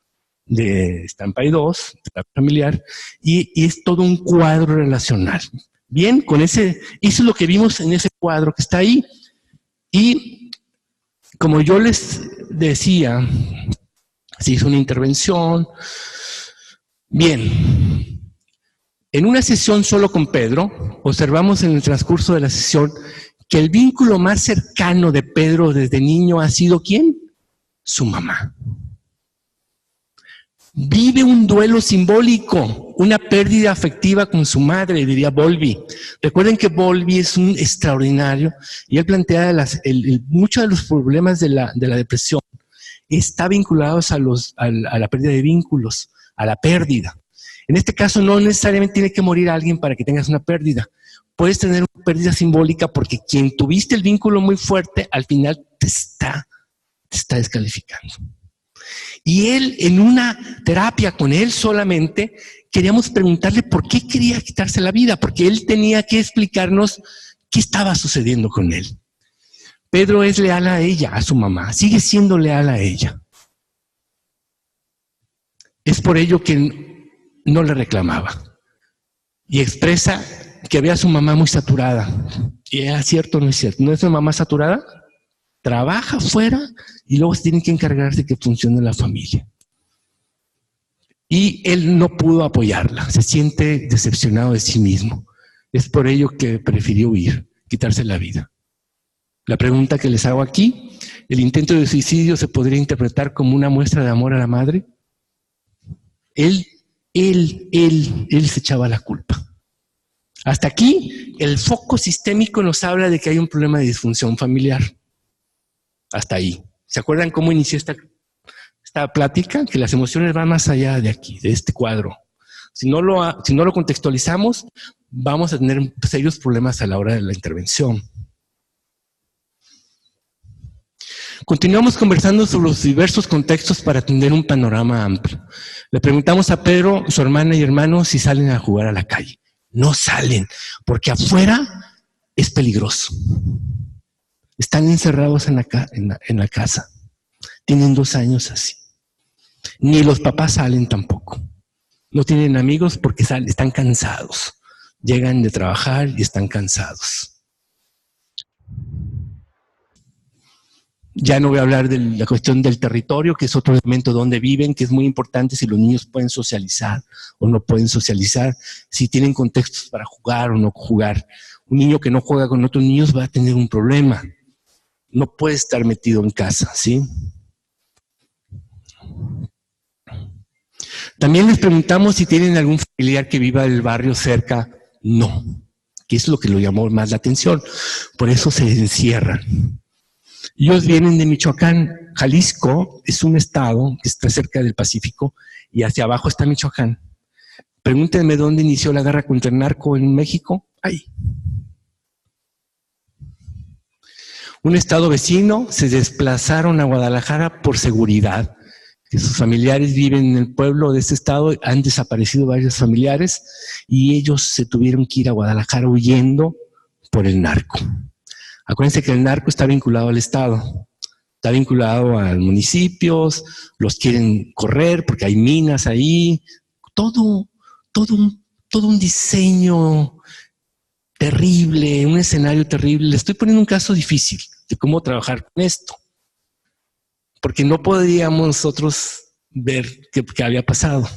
de Stampay 2, familiar, y es todo un cuadro relacional. Bien, eso es lo que vimos en ese cuadro que está ahí. Y como yo les decía, se hizo una intervención. Bien, en una sesión solo con Pedro, observamos en el transcurso de la sesión que el vínculo más cercano de Pedro desde niño ha sido ¿quién? Su mamá. Vive un duelo simbólico, una pérdida afectiva con su madre, diría Bowlby. Recuerden que Bowlby es un extraordinario y él plantea muchos de los problemas de la depresión está vinculados a la pérdida de vínculos, a la pérdida. En este caso no necesariamente tiene que morir alguien para que tengas una pérdida. Puedes tener una pérdida simbólica porque quien tuviste el vínculo muy fuerte, al final te está descalificando. Y él, en una terapia con él solamente, queríamos preguntarle por qué quería quitarse la vida, porque él tenía que explicarnos qué estaba sucediendo con él. Pedro es leal a ella, a su mamá, sigue siendo leal a ella. Es por ello que no le reclamaba. Y expresa que ve a su mamá muy saturada. Y es cierto o no es cierto. ¿No es una mamá saturada? Trabaja fuera y luego se tiene que encargarse de que funcione la familia. Y él no pudo apoyarla, se siente decepcionado de sí mismo. Es por ello que prefirió huir, quitarse la vida. La pregunta que les hago aquí, ¿el intento de suicidio se podría interpretar como una muestra de amor a la madre? Él se echaba la culpa. Hasta aquí, el foco sistémico nos habla de que hay un problema de disfunción familiar. Hasta ahí. ¿Se acuerdan cómo inició esta plática? Que las emociones van más allá de aquí, de este cuadro. Si no lo contextualizamos, vamos a tener serios problemas a la hora de la intervención. Continuamos conversando sobre los diversos contextos para atender un panorama amplio. Le preguntamos a Pedro, su hermana y hermano si salen a jugar a la calle. No salen, porque afuera es peligroso. Están encerrados en la casa. Tienen 2 años así. Ni los papás salen tampoco. No tienen amigos porque están cansados. Llegan de trabajar y están cansados. Ya no voy a hablar de la cuestión del territorio, que es otro elemento donde viven, que es muy importante si los niños pueden socializar o no pueden socializar, si tienen contextos para jugar o no jugar. Un niño que no juega con otros niños va a tener un problema. No puede estar metido en casa, ¿sí? También les preguntamos si tienen algún familiar que viva del barrio cerca. No, que es lo que lo llamó más la atención. Por eso se encierran. Ellos vienen de Michoacán. Jalisco es un estado que está cerca del Pacífico y hacia abajo está Michoacán. Pregúntenme dónde inició la guerra contra el narco en México. Ahí. Un estado vecino, se desplazaron a Guadalajara por seguridad. Que sus familiares viven en el pueblo de ese estado, han desaparecido varios familiares y ellos se tuvieron que ir a Guadalajara huyendo por el narco. Acuérdense que el narco está vinculado al estado, está vinculado a municipios, los quieren correr porque hay minas ahí, todo un diseño terrible, un escenario terrible. Le estoy poniendo un caso difícil de cómo trabajar con esto, porque no podíamos nosotros ver qué había pasado.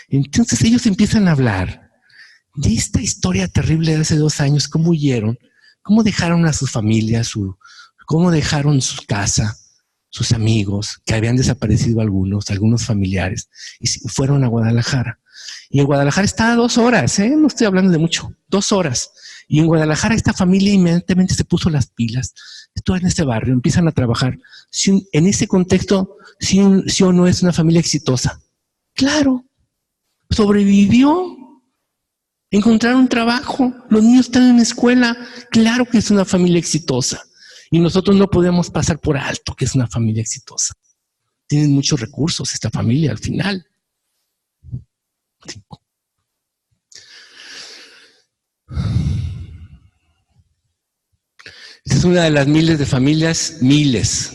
Entonces ellos empiezan a hablar de esta historia terrible de hace 2 años, cómo huyeron, cómo dejaron a su familia, cómo dejaron su casa, sus amigos, que habían desaparecido algunos familiares, y fueron a Guadalajara. Y en Guadalajara está a 2 horas, no estoy hablando de mucho, 2 horas. Y en Guadalajara esta familia inmediatamente se puso las pilas, estuvo en este barrio, empiezan a trabajar. En ese contexto, sí o no es una familia exitosa. Claro, sobrevivió, encontraron trabajo, los niños están en la escuela, claro que es una familia exitosa. Y nosotros no podemos pasar por alto que es una familia exitosa. Tienen muchos recursos esta familia al final. Esta es una de las miles de familias, miles.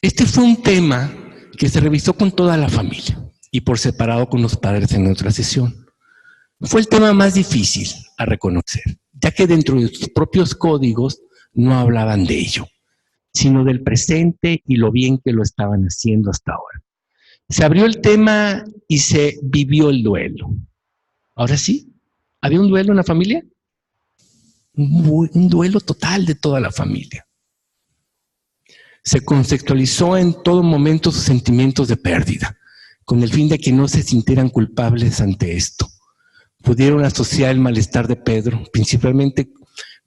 Este fue un tema que se revisó con toda la familia y por separado con los padres en otra sesión. Fue el tema más difícil a reconocer, ya que dentro de sus propios códigos no hablaban de ello, sino del presente y lo bien que lo estaban haciendo hasta ahora. Se abrió el tema y se vivió el duelo. Ahora sí, ¿había un duelo en la familia? Un duelo total de toda la familia. Se conceptualizó en todo momento sus sentimientos de pérdida, con el fin de que no se sintieran culpables ante esto. Pudieron asociar el malestar de Pedro, principalmente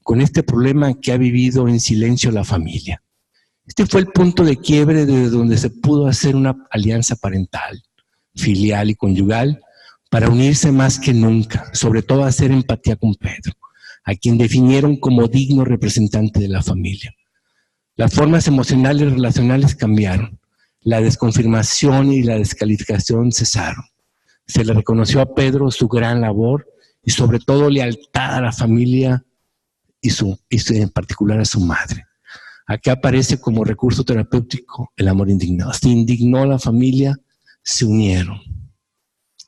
con este problema que ha vivido en silencio la familia. Este fue el punto de quiebre desde donde se pudo hacer una alianza parental, filial y conyugal para unirse más que nunca, sobre todo hacer empatía con Pedro, a quien definieron como digno representante de la familia. Las formas emocionales y relacionales cambiaron, la desconfirmación y la descalificación cesaron. Se le reconoció a Pedro su gran labor y sobre todo lealtad a la familia y en particular a su madre. Aquí aparece como recurso terapéutico el amor indignado. Se indignó la familia, se unieron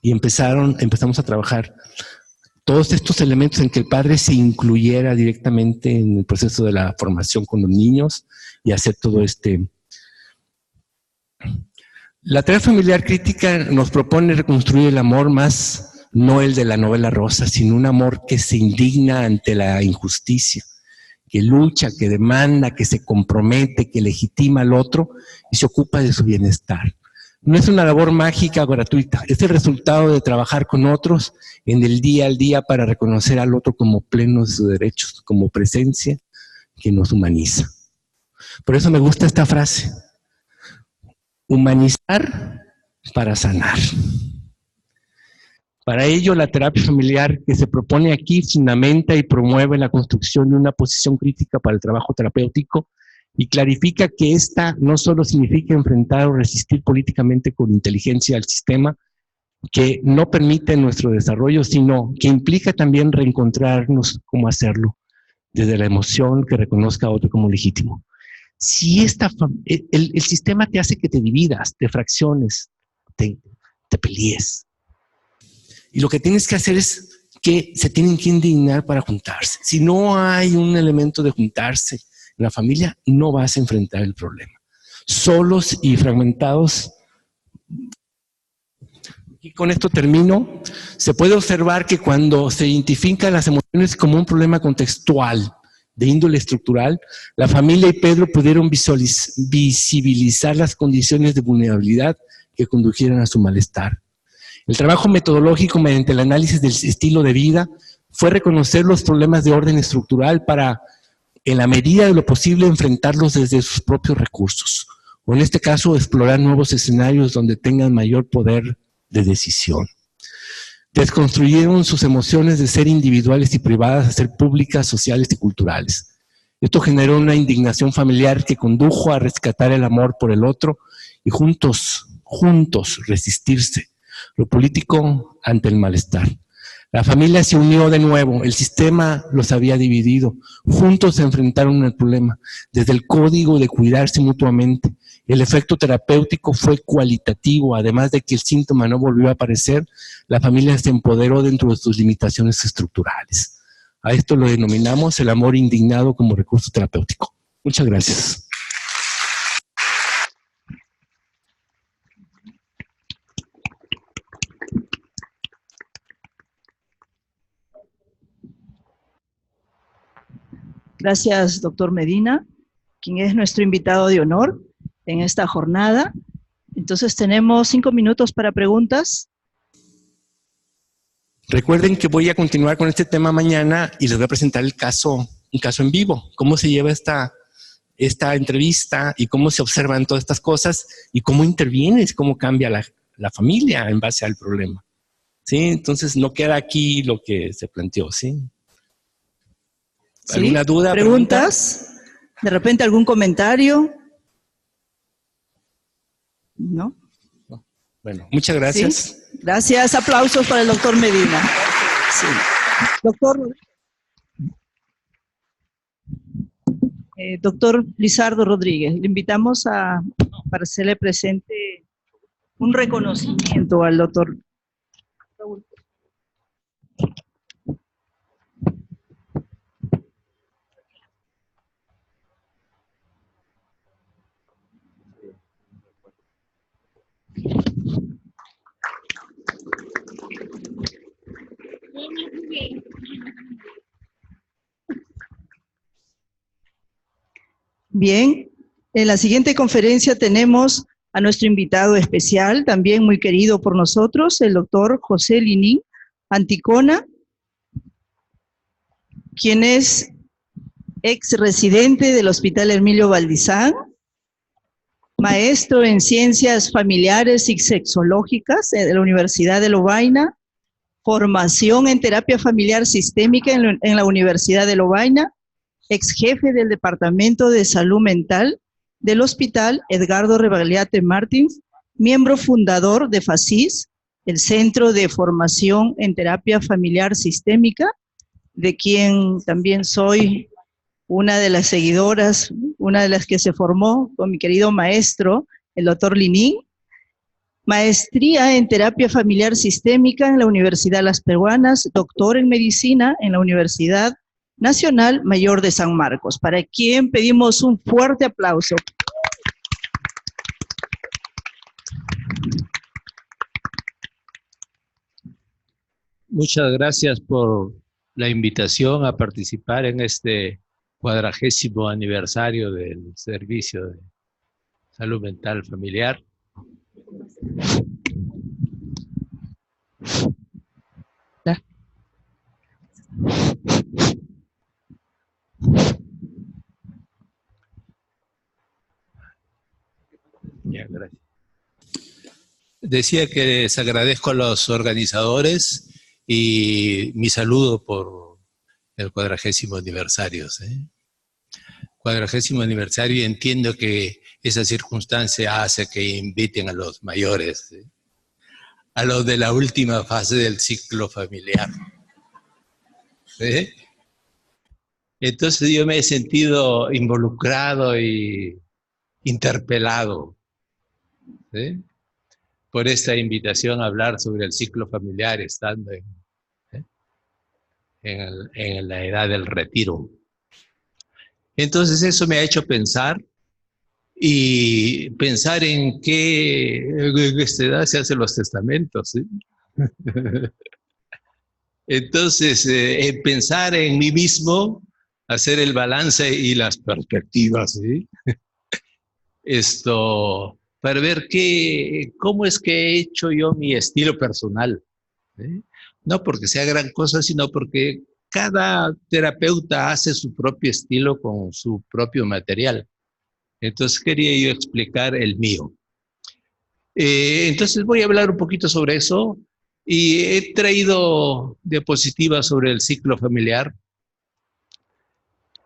y empezamos a trabajar todos estos elementos en que el padre se incluyera directamente en el proceso de la formación con los niños y hacer todo este. La tarea familiar crítica nos propone reconstruir el amor más, no el de la novela rosa, sino un amor que se indigna ante la injusticia, que lucha, que demanda, que se compromete, que legitima al otro y se ocupa de su bienestar. No es una labor mágica o gratuita, es el resultado de trabajar con otros en el día al día para reconocer al otro como pleno de sus derechos, como presencia que nos humaniza. Por eso me gusta esta frase: humanizar para sanar. Para ello, la terapia familiar que se propone aquí fundamenta y promueve la construcción de una posición crítica para el trabajo terapéutico y clarifica que esta no solo significa enfrentar o resistir políticamente con inteligencia al sistema que no permite nuestro desarrollo, sino que implica también reencontrarnos cómo hacerlo desde la emoción que reconozca a otro como legítimo. Si el sistema te hace que te dividas, te fracciones, te pelees. Y lo que tienes que hacer es que se tienen que indignar para juntarse. Si no hay un elemento de juntarse en la familia, no vas a enfrentar el problema. Solos y fragmentados. Y con esto termino. Se puede observar que cuando se identifican las emociones como un problema contextual de índole estructural, la familia y Pedro pudieron visibilizar las condiciones de vulnerabilidad que condujeron a su malestar. El trabajo metodológico mediante el análisis del estilo de vida fue reconocer los problemas de orden estructural para, en la medida de lo posible, enfrentarlos desde sus propios recursos, o en este caso, explorar nuevos escenarios donde tengan mayor poder de decisión. Desconstruyeron sus emociones de ser individuales y privadas a ser públicas, sociales y culturales. Esto generó una indignación familiar que condujo a rescatar el amor por el otro y juntos resistirse lo político ante el malestar. La familia se unió de nuevo, el sistema los había dividido, juntos se enfrentaron al problema, desde el código de cuidarse mutuamente. El efecto terapéutico fue cualitativo, además de que el síntoma no volvió a aparecer, la familia se empoderó dentro de sus limitaciones estructurales. A esto lo denominamos el amor indignado como recurso terapéutico. Muchas gracias. Gracias, doctor Medina, quien es nuestro invitado de honor en esta jornada. Entonces tenemos 5 minutos para preguntas. Recuerden que voy a continuar con este tema mañana y les voy a presentar un caso en vivo. Cómo se lleva esta entrevista y cómo se observan todas estas cosas y cómo intervienes, cómo cambia la familia en base al problema. ¿Sí? Entonces no queda aquí lo que se planteó, ¿sí? ¿Alguna duda? ¿Preguntas? ¿De repente algún comentario? ¿No? Bueno, muchas gracias. ¿Sí? Gracias. Aplausos para el doctor Medina. Sí. Doctor Lizardo Rodríguez, le invitamos para hacerle presente un reconocimiento al doctor. Bien, en la siguiente conferencia tenemos a nuestro invitado especial, también muy querido por nosotros, el doctor José Linín Anticona, quien es ex residente del Hospital Hermilio Valdizán, maestro en Ciencias Familiares y Sexológicas de la Universidad de Lovaina, formación en Terapia Familiar Sistémica en la Universidad de Lovaina, ex jefe del Departamento de Salud Mental del Hospital Edgardo Rebagliate Martins, miembro fundador de FACIS, el Centro de Formación en Terapia Familiar Sistémica, de quien también soy una de las seguidoras, una de las que se formó con mi querido maestro, el doctor Linín. Maestría en Terapia Familiar Sistémica en la Universidad Las Peruanas, doctor en Medicina en la Universidad Nacional Mayor de San Marcos, para quien pedimos un fuerte aplauso. Muchas gracias por la invitación a participar en este 40º aniversario del Servicio de Salud Mental Familiar. Ya, gracias. Decía que les agradezco a los organizadores y mi saludo por el 40º aniversario. 40º aniversario y entiendo que esa circunstancia hace que inviten a los mayores, ¿sí?, a los de la última fase del ciclo familiar, ¿sí? Entonces yo me he sentido involucrado y interpelado, ¿sí?, por esta invitación a hablar sobre el ciclo familiar estando en la edad del retiro. Entonces eso me ha hecho pensar, y pensar en esta edad se hacen los testamentos, ¿sí? Entonces, pensar en mí mismo, hacer el balance y las perspectivas, ¿sí?, para ver cómo es que he hecho yo mi estilo personal, ¿sí? No porque sea gran cosa, sino porque cada terapeuta hace su propio estilo con su propio material. Entonces quería yo explicar el mío. Entonces voy a hablar un poquito sobre eso, y he traído diapositivas sobre el ciclo familiar,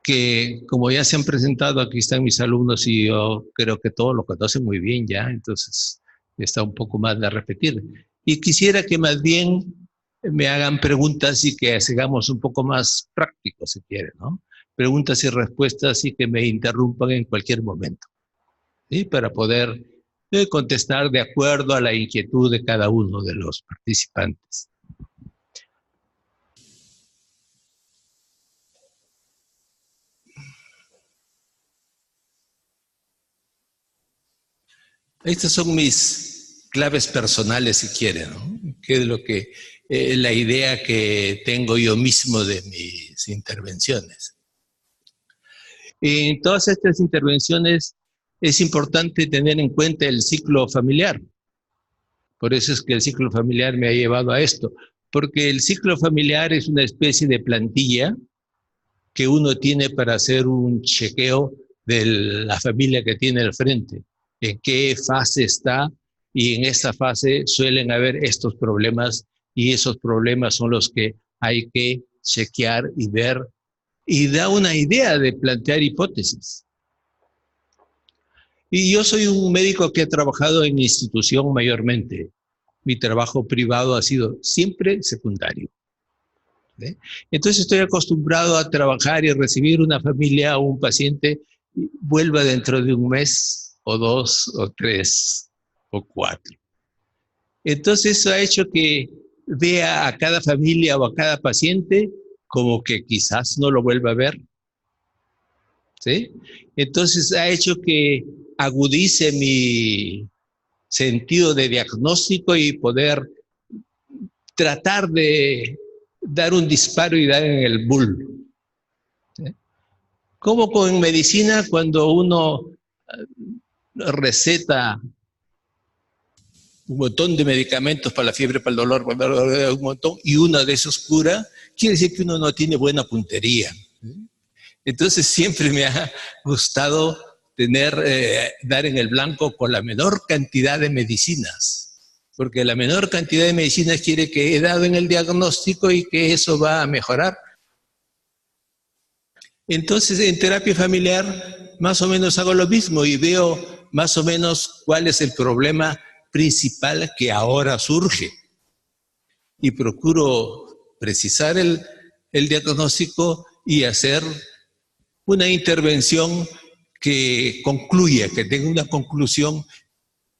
que como ya se han presentado, aquí están mis alumnos y yo creo que todos lo conocen muy bien ya, entonces está un poco más de repetir. Y quisiera que más bien me hagan preguntas y que sigamos un poco más prácticos, si quieren, ¿no? Preguntas y respuestas, y que me interrumpan en cualquier momento, ¿sí?, para poder contestar de acuerdo a la inquietud de cada uno de los participantes. Estas son mis claves personales, si quieren, ¿no? Que es lo que, la idea que tengo yo mismo de mis intervenciones. En todas estas intervenciones es importante tener en cuenta el ciclo familiar. Por eso es que el ciclo familiar me ha llevado a esto, porque el ciclo familiar es una especie de plantilla que uno tiene para hacer un chequeo de la familia que tiene al frente, en qué fase está, y en esa fase suelen haber estos problemas, y esos problemas son los que hay que chequear y ver, y da una idea de plantear hipótesis. Y yo soy un médico que ha trabajado en institución mayormente. Mi trabajo privado ha sido siempre secundario, ¿sí? Entonces estoy acostumbrado a trabajar y recibir una familia o un paciente, y vuelva dentro de un mes, o 2, o 3, o 4. Entonces eso ha hecho que vea a cada familia o a cada paciente como que quizás no lo vuelva a ver, ¿sí? Entonces ha hecho que agudice mi sentido de diagnóstico y poder tratar de dar un disparo y dar en el bulbo, ¿sí? Como con medicina, cuando uno receta un montón de medicamentos para la fiebre, para el dolor, un montón, y uno de esos cura, quiere decir que uno no tiene buena puntería, ¿sí? Entonces siempre me ha gustado dar en el blanco con la menor cantidad de medicinas, porque la menor cantidad de medicinas quiere que he dado en el diagnóstico y que eso va a mejorar. Entonces en terapia familiar más o menos hago lo mismo y veo más o menos cuál es el problema principal que ahora surge, y procuro precisar el diagnóstico y hacer una intervención que concluya, que tenga una conclusión,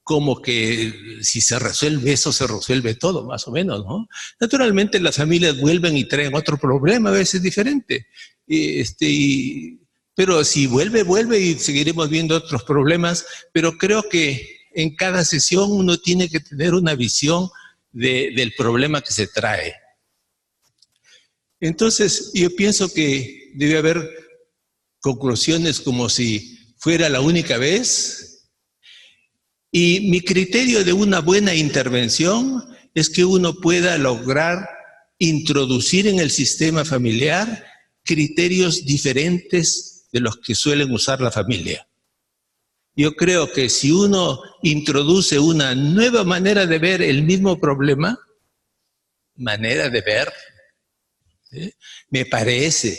como que si se resuelve eso, se resuelve todo, más o menos, ¿no? Naturalmente las familias vuelven y traen otro problema, a veces diferente, pero si vuelve y seguiremos viendo otros problemas, pero creo que en cada sesión uno tiene que tener una visión del problema que se trae. Entonces yo pienso que debe haber conclusiones como si fuera la única vez, y mi criterio de una buena intervención es que uno pueda lograr introducir en el sistema familiar criterios diferentes de los que suelen usar la familia. Yo creo que si uno introduce una nueva manera de ver el mismo problema, ¿sí?, me parece,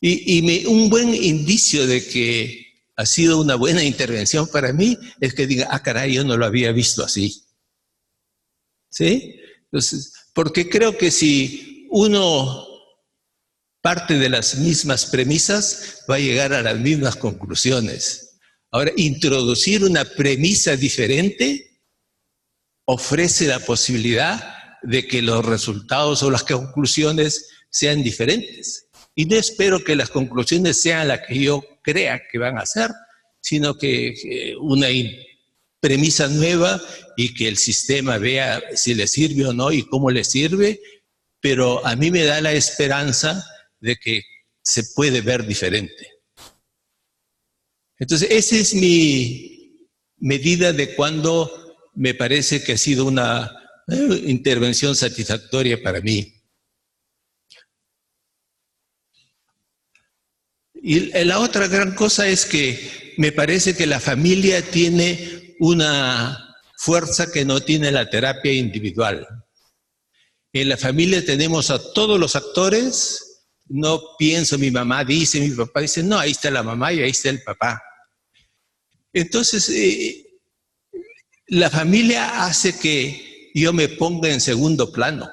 Un buen indicio de que ha sido una buena intervención para mí es que diga, ah, caray, yo no lo había visto así. ¿Sí? Entonces, porque creo que si uno parte de las mismas premisas, va a llegar a las mismas conclusiones. Ahora, introducir una premisa diferente ofrece la posibilidad de que los resultados o las conclusiones sean diferentes. Y no espero que las conclusiones sean las que yo crea que van a ser, sino que una premisa nueva y que el sistema vea si le sirve o no y cómo le sirve, pero a mí me da la esperanza de que se puede ver diferente. Entonces, esa es mi medida de cuando me parece que ha sido una intervención satisfactoria para mí. Y la otra gran cosa es que me parece que la familia tiene una fuerza que no tiene la terapia individual. En la familia tenemos a todos los actores. No pienso, mi mamá dice, mi papá dice, no, ahí está la mamá y ahí está el papá. Entonces, la familia hace que yo me ponga en segundo plano.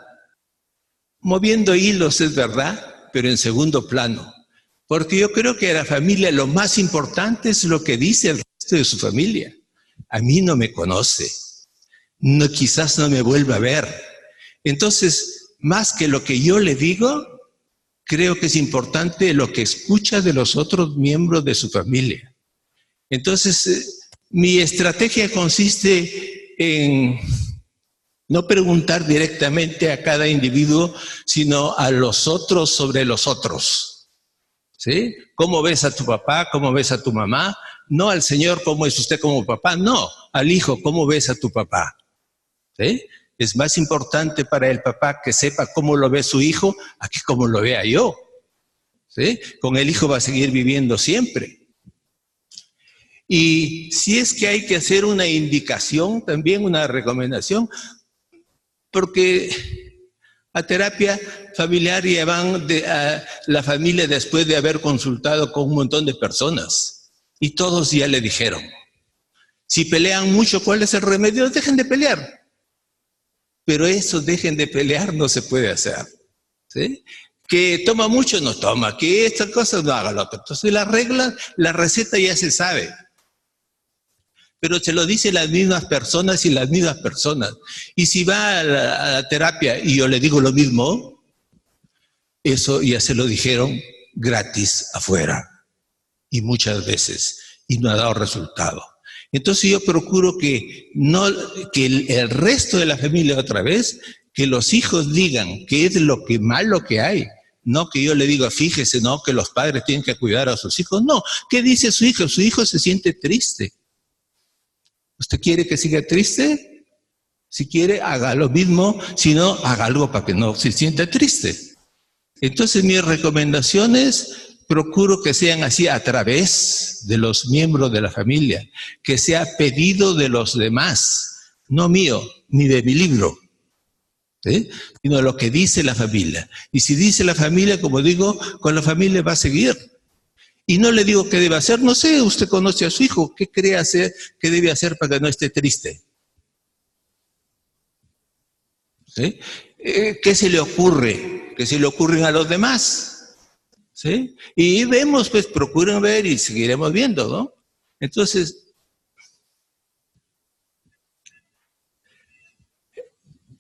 Moviendo hilos, es verdad, pero en segundo plano. Porque yo creo que a la familia lo más importante es lo que dice el resto de su familia. A mí no me conoce, no, quizás no me vuelva a ver. Entonces, más que lo que yo le digo, creo que es importante lo que escucha de los otros miembros de su familia. Entonces, mi estrategia consiste en no preguntar directamente a cada individuo, sino a los otros sobre los otros. ¿Sí? ¿Cómo ves a tu papá? ¿Cómo ves a tu mamá? No al Señor, ¿cómo es usted como papá? No, al hijo, ¿cómo ves a tu papá? ¿Sí? Es más importante para el papá que sepa cómo lo ve su hijo a que cómo lo vea yo. ¿Sí? Con el hijo va a seguir viviendo siempre. Y si es que hay que hacer una indicación, también una recomendación, porque a terapia familiar ya van a la familia después de haber consultado con un montón de personas y todos ya le dijeron. Si pelean mucho, ¿cuál es el remedio? Dejen de pelear. Pero eso, dejen de pelear, no se puede hacer. ¿Sí? Que toma mucho, no toma. Que esta cosa no haga lo otro. Entonces la regla, la receta ya se sabe. Pero se lo dicen las mismas personas y las mismas personas. Y si va a la terapia y yo le digo lo mismo, eso ya se lo dijeron gratis afuera. Y muchas veces. Y no ha dado resultado. Entonces yo procuro que el resto de la familia otra vez, que los hijos digan qué es lo que malo que hay. No que yo le diga, fíjese, no, que los padres tienen que cuidar a sus hijos. No, ¿qué dice su hijo? Su hijo se siente triste. ¿Usted quiere que siga triste? Si quiere, haga lo mismo. Si no, haga algo para que no se sienta triste. Entonces mis recomendaciones procuro que sean así a través de los miembros de la familia, que sea pedido de los demás, no mío, ni de mi libro, ¿sí? Sino lo que dice la familia. Y si dice la familia, como digo, con la familia va a seguir. Y no le digo qué debe hacer, no sé, usted conoce a su hijo, ¿qué cree hacer, qué debe hacer para que no esté triste? ¿Sí? ¿Qué se le ocurre? ¿Qué se le ocurren a los demás? ¿Sí? Y vemos, pues procuren ver y seguiremos viendo, ¿no? Entonces,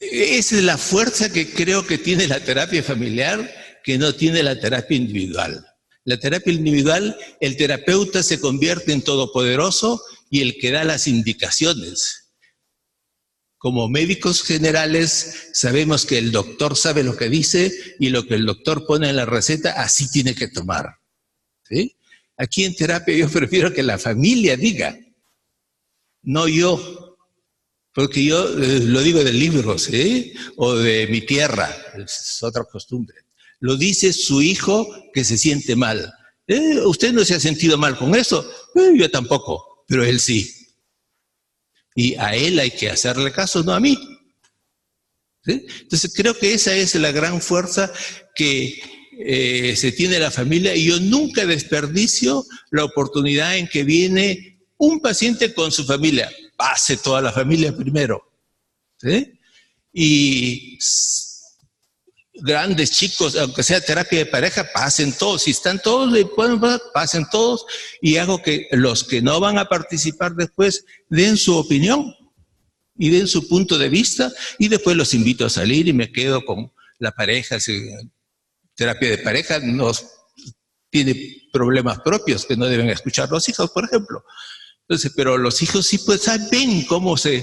esa es la fuerza que creo que tiene la terapia familiar, que no tiene la terapia individual. La terapia individual, el terapeuta se convierte en todopoderoso y el que da las indicaciones. Como médicos generales sabemos que el doctor sabe lo que dice y lo que el doctor pone en la receta, así tiene que tomar. ¿Sí? Aquí en terapia yo prefiero que la familia diga, no yo, porque yo lo digo del libro, ¿sí? O de mi tierra, es otra costumbre. Lo dice su hijo que se siente mal. ¿Usted no se ha sentido mal con eso? Yo tampoco, pero él sí. Y a él hay que hacerle caso, no a mí. ¿Sí? Entonces creo que esa es la gran fuerza que se tiene la familia, y yo nunca desperdicio la oportunidad en que viene un paciente con su familia. Pase toda la familia primero, ¿sí? Y grandes, chicos, aunque sea terapia de pareja, pasen todos. Si están todos, pasen todos, y hago que los que no van a participar después den su opinión y den su punto de vista, y después los invito a salir y me quedo con la pareja. Terapia de pareja no tiene problemas propios que no deben escuchar los hijos, por ejemplo. Entonces, pero los hijos sí pues saben cómo si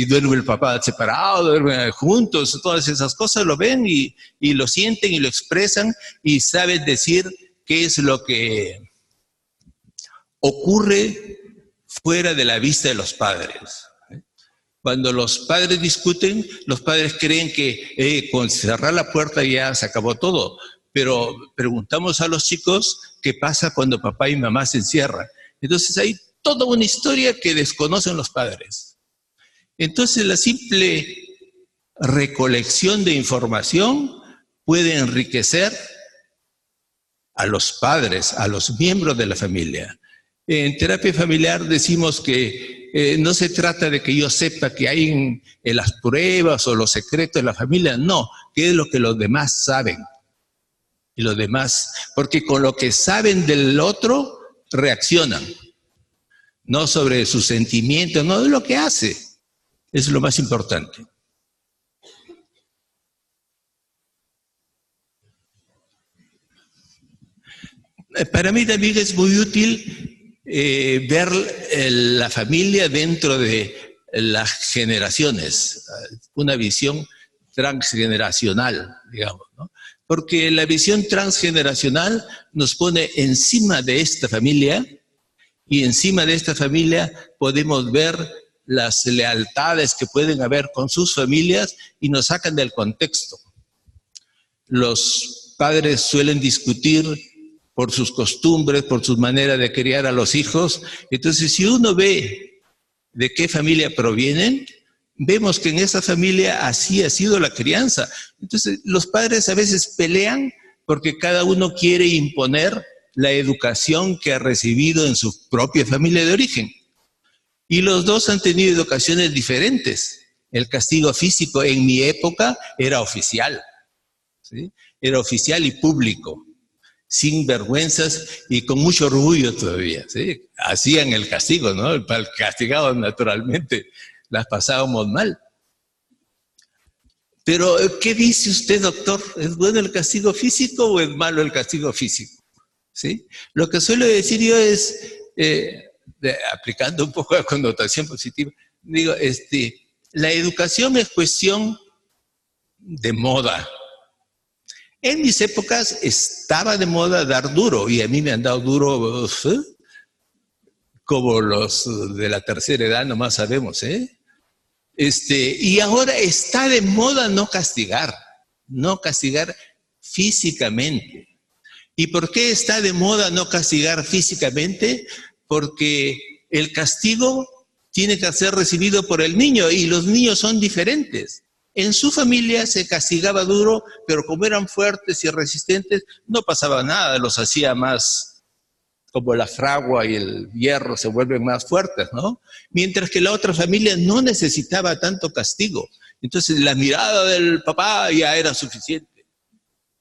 duerme el papá separado, duermen juntos, todas esas cosas lo ven y lo sienten y lo expresan, y saben decir qué es lo que ocurre fuera de la vista de los padres. Cuando los padres discuten, los padres creen que con cerrar la puerta ya se acabó todo. Pero preguntamos a los chicos qué pasa cuando papá y mamá se encierran. Entonces hay toda una historia que desconocen los padres. Entonces la simple recolección de información puede enriquecer a los padres, a los miembros de la familia. En terapia familiar decimos que no se trata de que yo sepa que hay en las pruebas o los secretos de la familia, no, que es lo que los demás saben. Y los demás, porque con lo que saben del otro, reaccionan. No sobre sus sentimientos, no de lo que hace. Es lo más importante. Para mí también es muy útil ver la familia dentro de las generaciones, una visión transgeneracional, digamos, ¿no? Porque la visión transgeneracional nos pone encima de esta familia, y encima de esta familia podemos ver las lealtades que pueden haber con sus familias y nos sacan del contexto. Los padres suelen discutir por sus costumbres, por su manera de criar a los hijos. Entonces, si uno ve de qué familia provienen, vemos que en esa familia así ha sido la crianza. Entonces, los padres a veces pelean porque cada uno quiere imponer la educación que ha recibido en su propia familia de origen. Y los dos han tenido educaciones diferentes. El castigo físico en mi época era oficial, ¿sí? Era oficial y público, sin vergüenzas y con mucho orgullo todavía, ¿sí? Hacían el castigo, ¿no? El castigado naturalmente, las pasábamos mal. Pero, ¿qué dice usted, doctor? ¿Es bueno el castigo físico o es malo el castigo físico? ¿Sí? Lo que suelo decir yo es, aplicando un poco la connotación positiva, digo, la educación es cuestión de moda. En mis épocas estaba de moda dar duro, y a mí me han dado duro, como los de la tercera edad, nomás sabemos, y ahora está de moda no castigar físicamente. ¿Y por qué está de moda no castigar físicamente? Porque el castigo tiene que ser recibido por el niño, y los niños son diferentes. En su familia se castigaba duro, pero como eran fuertes y resistentes, no pasaba nada, los hacía más, como la fragua y el hierro se vuelven más fuertes, ¿no? Mientras que la otra familia no necesitaba tanto castigo. Entonces la mirada del papá ya era suficiente,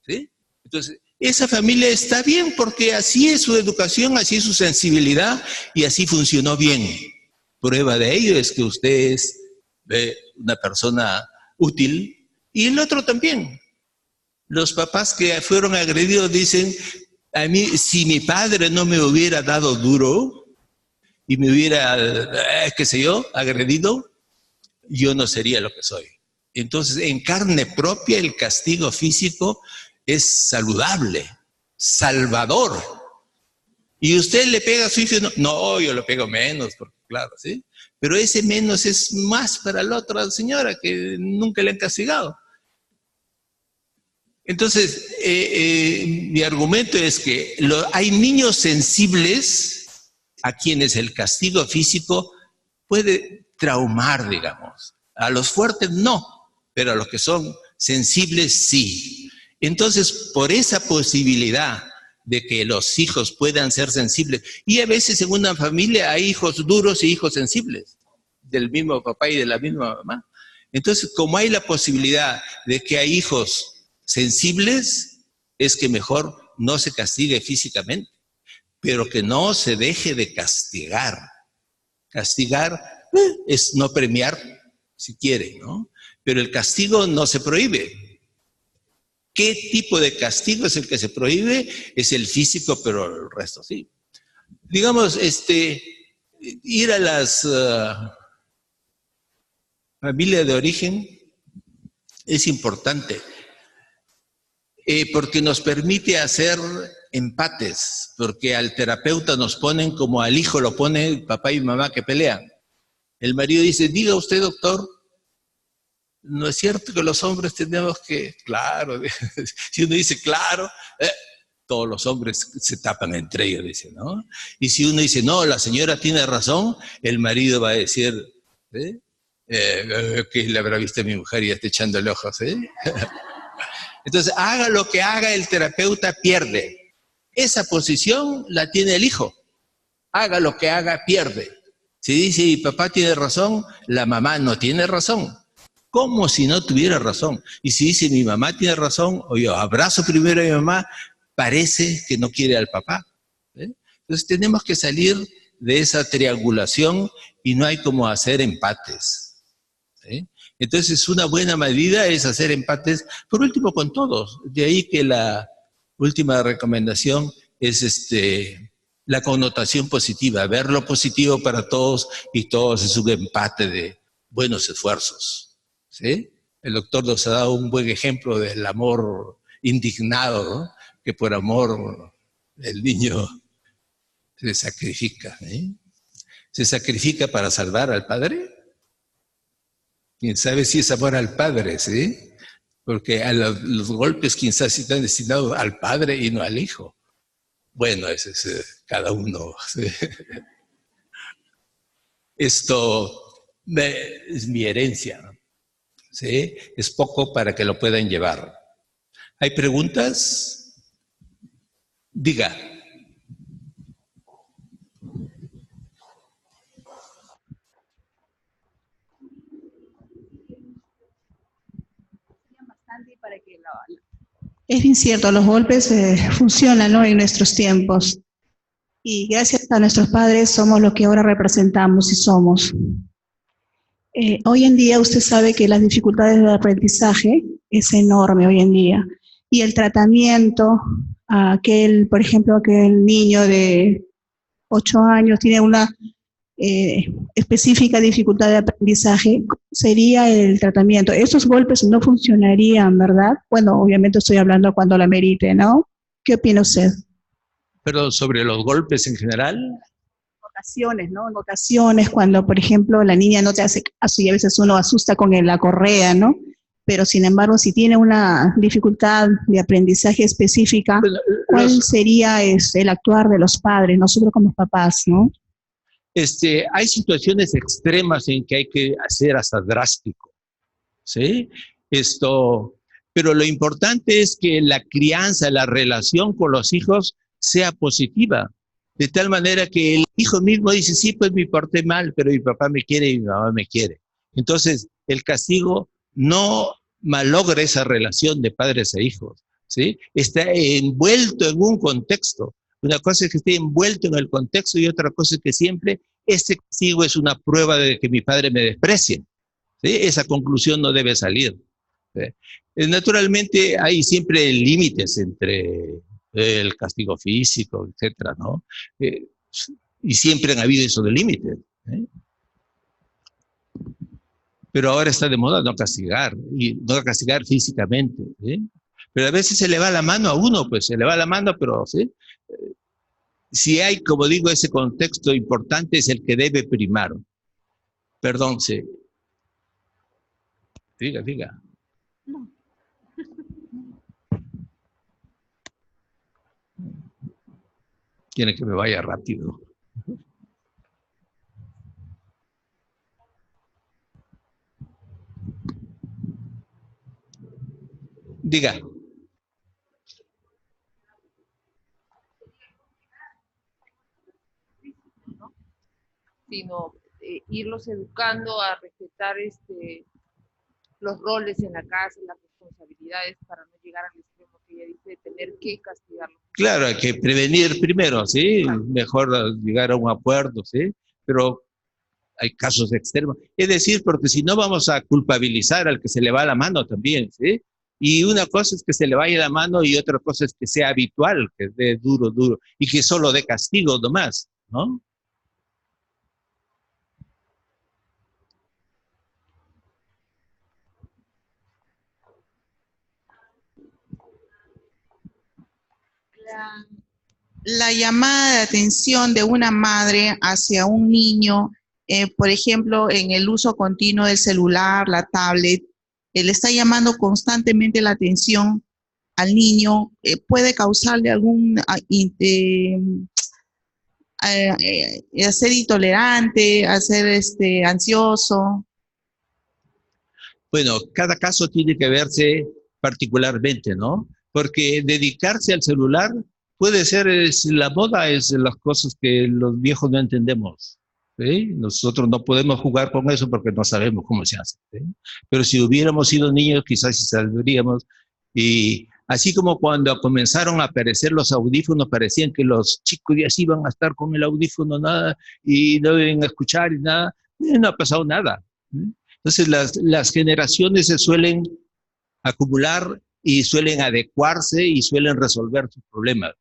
¿sí? Entonces esa familia está bien porque así es su educación, así es su sensibilidad, y así funcionó bien. Prueba de ello es que usted es una persona útil, y el otro también. Los papás que fueron agredidos dicen, a mí, si mi padre no me hubiera dado duro y me hubiera, qué sé yo, agredido, yo no sería lo que soy. Entonces, en carne propia, el castigo físico es saludable, salvador. Y usted le pega a su hijo, no, yo le pego menos, porque claro, ¿sí? Pero ese menos es más para la otra señora que nunca le han castigado. Entonces, mi argumento es que hay niños sensibles a quienes el castigo físico puede traumar, digamos. A los fuertes no, pero a los que son sensibles sí. Entonces, por esa posibilidad de que los hijos puedan ser sensibles, y a veces en una familia hay hijos duros y hijos sensibles, del mismo papá y de la misma mamá. Entonces, como hay la posibilidad de que hay hijos sensibles, es que mejor no se castigue físicamente, pero que no se deje de castigar. Castigar es no premiar, si quiere, ¿no? Pero el castigo no se prohíbe. ¿Qué tipo de castigo es el que se prohíbe? Es el físico, pero el resto sí. Digamos, ir a las familias de origen es importante, porque nos permite hacer empates, porque al terapeuta nos ponen como al hijo lo pone papá y mamá que pelean. El marido dice, diga usted, doctor, ¿no es cierto que los hombres tenemos que...? Claro, si uno dice claro, todos los hombres se tapan entre ellos, dice, ¿no? Y si uno dice, no, la señora tiene razón, el marido va a decir, ¿qué le habrá visto a mi mujer y ya está echándole ojos, Entonces, haga lo que haga, el terapeuta pierde. Esa posición la tiene el hijo. Haga lo que haga, pierde. Si dice, mi papá tiene razón, la mamá no tiene razón. Como si no tuviera razón. Y si dice, mi mamá tiene razón, o yo abrazo primero a mi mamá, parece que no quiere al papá. Entonces, tenemos que salir de esa triangulación y no hay como hacer empates. Entonces, una buena medida es hacer empates, por último, con todos. De ahí que la última recomendación es la connotación positiva, ver lo positivo para todos y todos es un empate de buenos esfuerzos. ¿Sí? El doctor nos ha dado un buen ejemplo del amor indignado, ¿no? Que por amor el niño se sacrifica. Se sacrifica para salvar al padre. Quién sabe si es amor al padre, ¿sí? Porque a los golpes quizás están destinados al padre y no al hijo. Bueno, ese es cada uno. ¿Sí? Esto es mi herencia, ¿no? ¿Sí? Es poco para que lo puedan llevar. ¿Hay preguntas? Diga. Es bien cierto, los golpes funcionan, ¿no?, en nuestros tiempos. Y gracias a nuestros padres somos lo que ahora representamos y somos. Hoy en día usted sabe que las dificultades del aprendizaje es enorme hoy en día. Y el tratamiento, por ejemplo, aquel niño de 8 años tiene una específica dificultad de aprendizaje, sería el tratamiento. Esos golpes no funcionarían, ¿verdad? Bueno, obviamente estoy hablando cuando la merite, ¿no? ¿Qué opina usted? Pero sobre los golpes en general. Ocasiones, ¿no? En ocasiones, cuando, por ejemplo, la niña no te hace caso y a veces uno asusta con la correa, ¿no? Pero, sin embargo, si tiene una dificultad de aprendizaje específica, ¿cuál sería el actuar de los padres, nosotros como papás, ¿no? Hay situaciones extremas en que hay que hacer hasta drástico, ¿sí? Pero lo importante es que la crianza, la relación con los hijos sea positiva, de tal manera que el hijo mismo dice, sí, pues me porté mal, pero mi papá me quiere y mi mamá me quiere. Entonces, el castigo no malogra esa relación de padres e hijos, ¿sí? Está envuelto en un contexto. Una cosa es que esté envuelto en el contexto y otra cosa es que siempre este castigo es una prueba de que mi padre me desprecie, ¿sí? Esa conclusión no debe salir, ¿sí? Naturalmente hay siempre límites entre el castigo físico, etcétera, ¿no? Y siempre han habido esos límites, ¿eh? Pero ahora está de moda no castigar, y no castigar físicamente, ¿sí? Pero a veces se le va la mano a uno, pues se le va la mano, pero ¿sí? Si hay, como digo, ese contexto importante es el que debe primar. Perdón, sí. Diga. No. Quiere que me vaya rápido. Diga. sino irlos educando a respetar los roles en la casa, las responsabilidades, para no llegar al extremo que ella dice de tener que castigarlos. Claro, hay que prevenir primero, ¿sí? Claro. Mejor llegar a un acuerdo, ¿sí? Pero hay casos extremos. Es decir, porque si no vamos a culpabilizar al que se le va la mano también, ¿sí? Y una cosa es que se le vaya la mano y otra cosa es que sea habitual, que dé duro, y que solo dé castigo nomás, ¿no? La llamada de atención de una madre hacia un niño, por ejemplo, en el uso continuo del celular, la tablet, le está llamando constantemente la atención al niño, puede causarle algún ser intolerante, ser ansioso. Bueno, cada caso tiene que verse particularmente, ¿no? Porque dedicarse al celular puede ser la moda, es las cosas que los viejos no entendemos, ¿sí? Nosotros no podemos jugar con eso porque no sabemos cómo se hace, ¿sí? Pero si hubiéramos sido niños, quizás sí sabríamos. Y así como cuando comenzaron a aparecer los audífonos, parecían que los chicos ya sí iban a estar con el audífono nada y no iban a escuchar y nada, no ha pasado nada, ¿sí? Entonces las generaciones se suelen acumular y suelen adecuarse y suelen resolver sus problemas.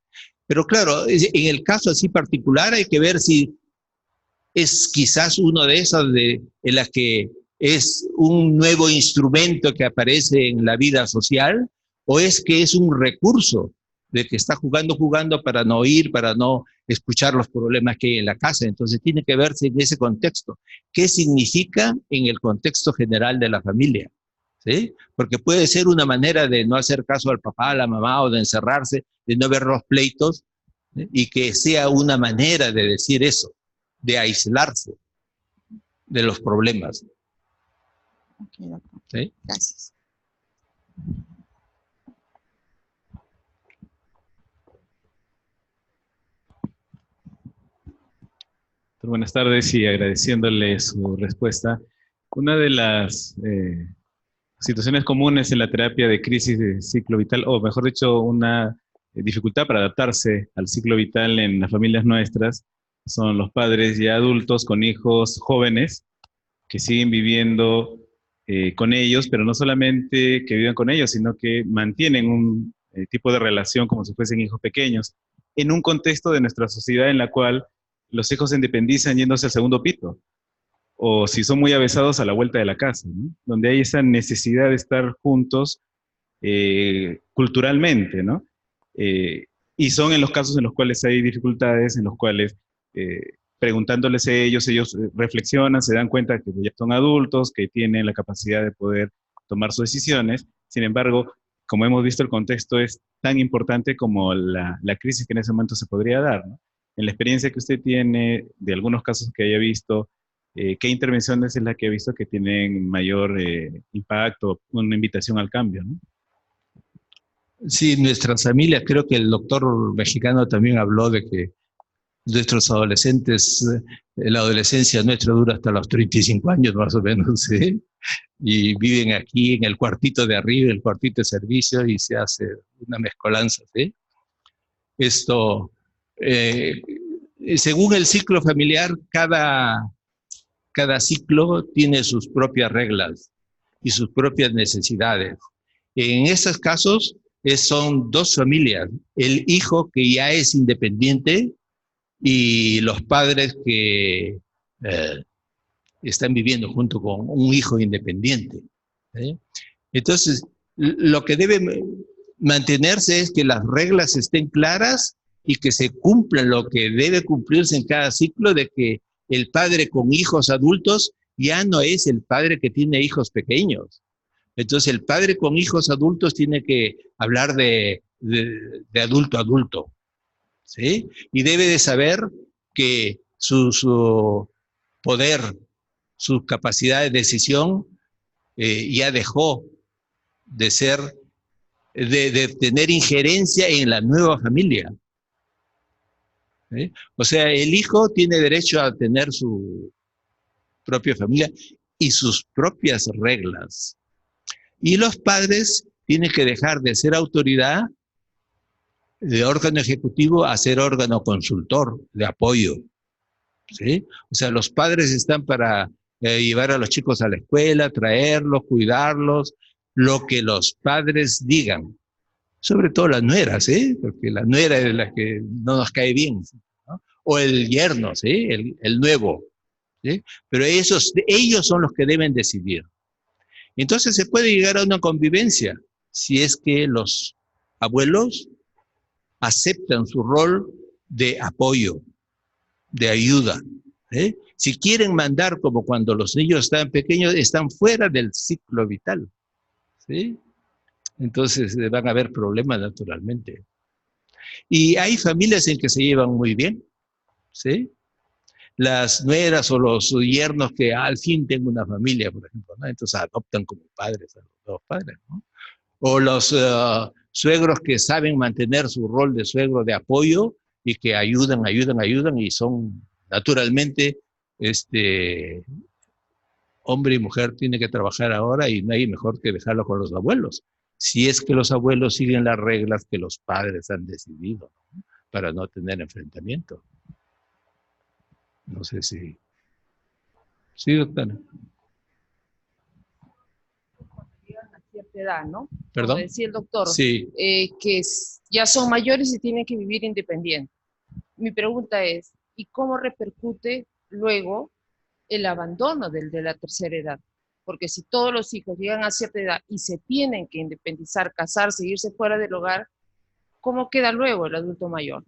Pero claro, en el caso así particular hay que ver si es quizás uno de esas en las que es un nuevo instrumento que aparece en la vida social, o es que es un recurso de que está jugando para no oír, para no escuchar los problemas que hay en la casa. Entonces tiene que verse en ese contexto. ¿Qué significa en el contexto general de la familia? ¿Sí? Porque puede ser una manera de no hacer caso al papá, a la mamá, o de encerrarse, de no ver los pleitos, ¿sí? Y que sea una manera de decir eso, de aislarse de los problemas. Okay, doctor. ¿Sí? Gracias. Buenas tardes y agradeciéndole su respuesta. Una de las situaciones comunes en la terapia de crisis de ciclo vital, o mejor dicho, una dificultad para adaptarse al ciclo vital en las familias nuestras, son los padres ya adultos con hijos jóvenes que siguen viviendo con ellos, pero no solamente que vivan con ellos, sino que mantienen un tipo de relación como si fuesen hijos pequeños, en un contexto de nuestra sociedad en la cual los hijos se independizan yéndose al segundo pito, o si son muy avesados a la vuelta de la casa, ¿no? Donde hay esa necesidad de estar juntos culturalmente, ¿no? Y son en los casos en los cuales hay dificultades, en los cuales preguntándoles a ellos reflexionan, se dan cuenta que ya son adultos, que tienen la capacidad de poder tomar sus decisiones. Sin embargo, como hemos visto, el contexto es tan importante como la crisis que en ese momento se podría dar, ¿no? En la experiencia que usted tiene, de algunos casos que haya visto, ¿qué intervenciones es la que ha visto que tienen mayor impacto, una invitación al cambio, ¿no? Sí, nuestras familias, creo que el doctor mexicano también habló de que nuestros adolescentes, la adolescencia nuestra dura hasta los 35 años más o menos, ¿sí? Y viven aquí en el cuartito de arriba, el cuartito de servicio, y se hace una mezcolanza, ¿sí? Esto, según el ciclo familiar, cada ciclo tiene sus propias reglas y sus propias necesidades. En estos casos son dos familias, el hijo que ya es independiente y los padres que están viviendo junto con un hijo independiente, ¿sí? Entonces, lo que debe mantenerse es que las reglas estén claras y que se cumpla lo que debe cumplirse en cada ciclo, de que el padre con hijos adultos ya no es el padre que tiene hijos pequeños. Entonces, el padre con hijos adultos tiene que hablar de adulto a adulto, ¿sí? Y debe de saber que su poder, su capacidad de decisión ya dejó de ser, de tener injerencia en la nueva familia. ¿sí? O sea, el hijo tiene derecho a tener su propia familia y sus propias reglas. Y los padres tienen que dejar de ser autoridad de órgano ejecutivo a ser órgano consultor, de apoyo. ¿Sí? O sea, los padres están para llevar a los chicos a la escuela, traerlos, cuidarlos, lo que los padres digan. Sobre todo las nueras, ¿sí? Porque la nuera es la que no nos cae bien, ¿no? O el yerno, ¿sí? El nuevo, ¿sí? Pero ellos son los que deben decidir. Entonces se puede llegar a una convivencia si es que los abuelos aceptan su rol de apoyo, de ayuda. Si quieren mandar como cuando los niños están pequeños, están fuera del ciclo vital. ¿Sí? Entonces van a haber problemas naturalmente. Y hay familias en que se llevan muy bien. ¿Sí? Las nueras o los yernos que al fin tienen una familia, por ejemplo, ¿no? Entonces adoptan como padres a los dos padres, ¿no? O los suegros que saben mantener su rol de suegro de apoyo y que ayudan y son naturalmente, hombre y mujer tienen que trabajar ahora y no hay mejor que dejarlo con los abuelos. Si es que los abuelos siguen las reglas que los padres han decidido, ¿no? Para no tener enfrentamiento. No sé si... Sí, doctora. A cierta edad, ¿no? ¿Perdón? Como decía el doctor, sí. Que ya son mayores y tienen que vivir independientes. Mi pregunta es, ¿y cómo repercute luego el abandono de la tercera edad? Porque si todos los hijos llegan a cierta edad y se tienen que independizar, casarse, irse fuera del hogar, ¿cómo queda luego el adulto mayor?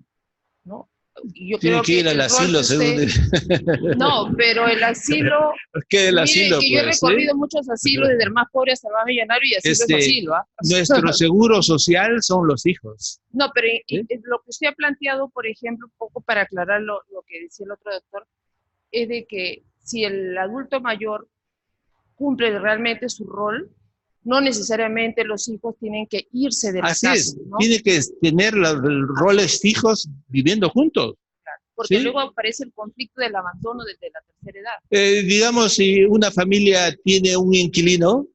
¿No? Yo Tiene creo que ir al asilo, según... No, pero el asilo... ¿Qué el asilo, que yo he recorrido muchos asilos, desde el más pobre hasta el más millonario, y asilo es asilo, ¿ah? Nuestro seguro social son los hijos. No, pero ¿sí? Lo que usted ha planteado, por ejemplo, un poco para aclarar lo que decía el otro doctor, es de que si el adulto mayor cumple realmente su rol, no necesariamente los hijos tienen que irse de la casa. Así es, ¿no? tiene que tener los roles fijos viviendo juntos. Claro, porque ¿sí? luego aparece el conflicto del abandono desde la tercera edad. Digamos, si una familia tiene un inquilino,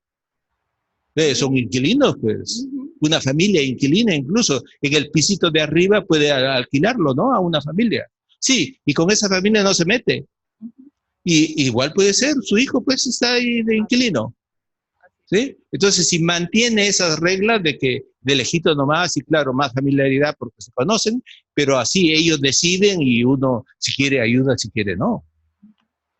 son inquilinos, pues. Una familia inquilina incluso, en el pisito de arriba puede alquilarlo, ¿no? A una familia. Sí, y con esa familia no se mete. Y igual puede ser, su hijo pues está ahí de inquilino. ¿Sí? Entonces, si mantiene esas reglas de lejito nomás, y claro, más familiaridad porque se conocen, pero así ellos deciden y uno si quiere ayuda, si quiere no.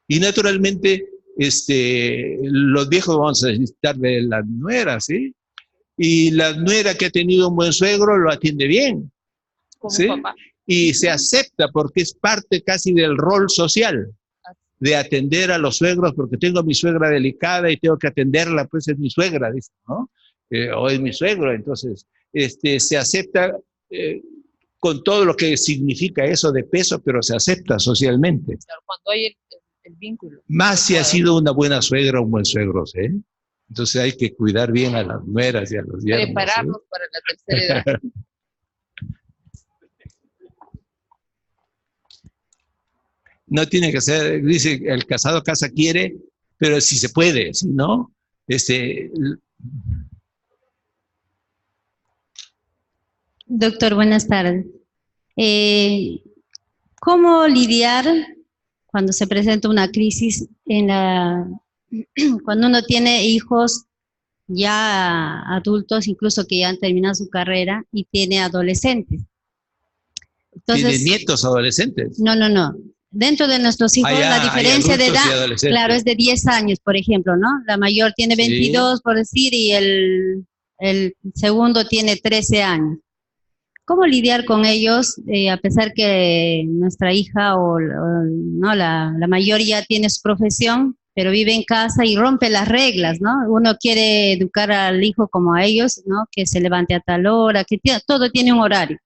Y naturalmente, los viejos vamos a necesitar de la nuera, ¿sí? Y la nuera que ha tenido un buen suegro lo atiende bien, ¿sí? Papá. Y se acepta porque es parte casi del rol social de atender a los suegros, porque tengo a mi suegra delicada y tengo que atenderla, pues es mi suegra, dice, ¿no? O es mi suegro, entonces se acepta con todo lo que significa eso de peso, pero se acepta socialmente. Claro, cuando hay el vínculo. Más si ha sido una buena suegra o un buen suegro, ¿sí? Entonces hay que cuidar bien a las nueras y a los yernos. Prepararnos, ¿sí? Para la tercera edad. No tiene que ser, dice, el casado casa quiere, pero si se puede, si no, Doctor, buenas tardes. ¿Cómo lidiar cuando se presenta una crisis cuando uno tiene hijos ya adultos, incluso que ya han terminado su carrera y tiene adolescentes? Entonces, ¿tiene nietos adolescentes? No. Dentro de nuestros hijos la diferencia de edad, claro, es de 10 años, por ejemplo, ¿no? La mayor tiene 22, sí, por decir, y el segundo tiene 13 años. ¿Cómo lidiar con ellos, a pesar que nuestra hija no, la mayor ya tiene su profesión, pero vive en casa y rompe las reglas, ¿no? Uno quiere educar al hijo como a ellos, ¿no? Que se levante a tal hora, que todo tiene un horario.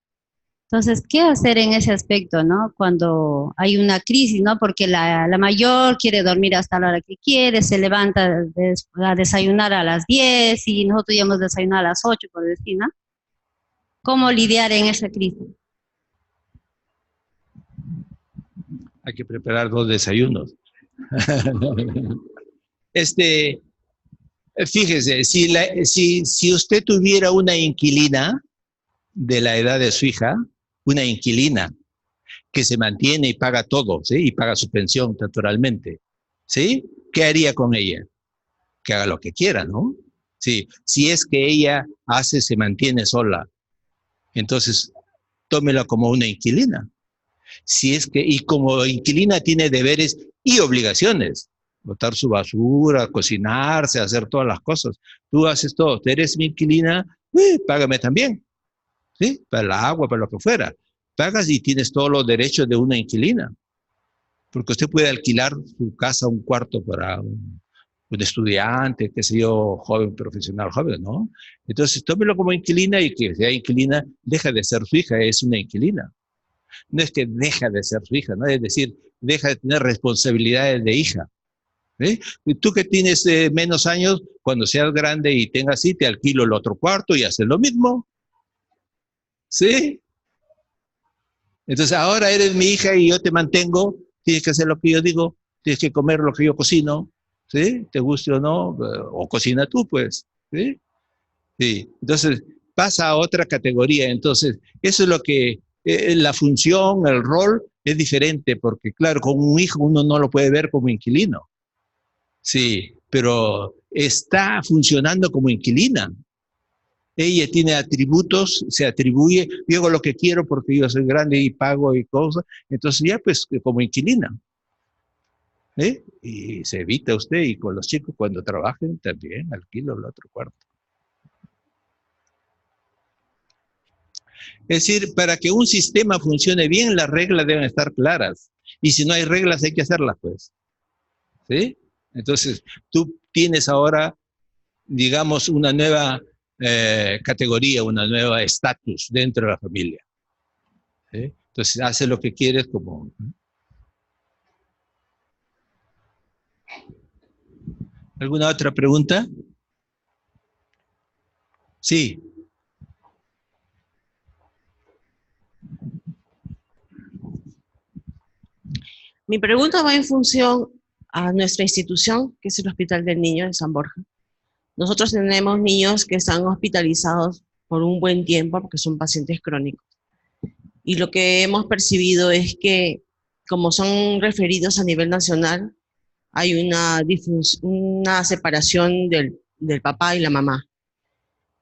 Entonces, ¿qué hacer en ese aspecto, no? Cuando hay una crisis, ¿no? Porque la mayor quiere dormir hasta la hora que quiere, se levanta a desayunar a las 10 y nosotros ya hemos desayunado a las 8, por decir, ¿no? ¿Cómo lidiar en esa crisis? Hay que preparar 2 desayunos. Fíjese, si usted tuviera una inquilina de la edad de su hija, una inquilina que se mantiene y paga todo, ¿sí? Y paga su pensión naturalmente, ¿sí? ¿Qué haría con ella? Que haga lo que quiera, ¿no? Sí, si es que ella se mantiene sola, entonces tómela como una inquilina. Si es que, y como inquilina tiene deberes y obligaciones, botar su basura, cocinarse, hacer todas las cosas. Tú haces todo, tú eres mi inquilina, págame también, ¿sí? Para el agua, para lo que fuera. Pagas y tienes todos los derechos de una inquilina. Porque usted puede alquilar su casa, un cuarto para un estudiante, qué sé yo, joven, profesional, joven, ¿no? Entonces, tómelo como inquilina y que sea inquilina, deja de ser su hija, es una inquilina. No es que deja de ser su hija, ¿no? Es decir, deja de tener responsabilidades de hija. Y tú que tienes menos años, cuando seas grande y tengas así, te alquilo el otro cuarto y haces lo mismo. ¿Sí? Entonces, ahora eres mi hija y yo te mantengo, tienes que hacer lo que yo digo, tienes que comer lo que yo cocino, ¿sí? Te guste o no, o cocina tú, pues, ¿sí? Sí. Entonces, pasa a otra categoría. Entonces, eso es lo que, la función, el rol es diferente, porque claro, con un hijo uno no lo puede ver como inquilino, sí, pero está funcionando como inquilina. Ella tiene atributos, se atribuye, yo hago lo que quiero porque yo soy grande y pago y cosas, entonces ya pues como inquilina. Y se evita usted, y con los chicos cuando trabajen también alquilo el otro cuarto. Es decir, para que un sistema funcione bien, las reglas deben estar claras. Y si no hay reglas, hay que hacerlas, pues. ¿Sí? Entonces, tú tienes ahora, digamos, una nueva categoría, una nueva estatus dentro de la familia. ¿Sí? Entonces, hace lo que quieres como... ¿Alguna otra pregunta? Sí. Mi pregunta va en función a nuestra institución, que es el Hospital del Niño de San Borja. Nosotros tenemos niños que están hospitalizados por un buen tiempo porque son pacientes crónicos. Y lo que hemos percibido es que, como son referidos a nivel nacional, hay una separación del papá y la mamá.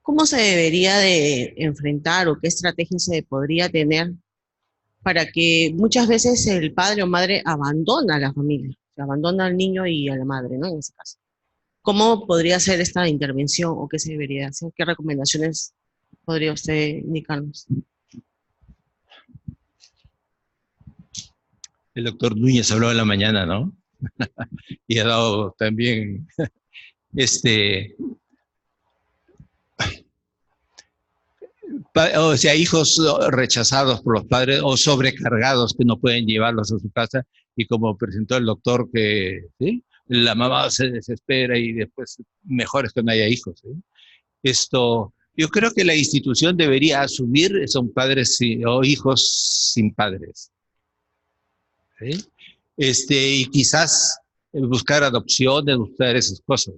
¿Cómo se debería de enfrentar o qué estrategia se podría tener para que muchas veces el padre o madre abandona a la familia, abandona al niño y a la madre, ¿no? En ese caso. ¿Cómo podría ser esta intervención o qué se debería hacer? ¿Qué recomendaciones podría usted indicarnos? El doctor Núñez habló en la mañana, ¿no? Y ha dado también o sea, hijos rechazados por los padres o sobrecargados que no pueden llevarlos a su casa, y como presentó el doctor que ¿sí? La mamá se desespera y después mejor es que no haya hijos. ¿Sí? Yo creo que la institución debería asumir, son padres o hijos sin padres. ¿Sí? Y quizás buscar adopciones, buscar esas cosas.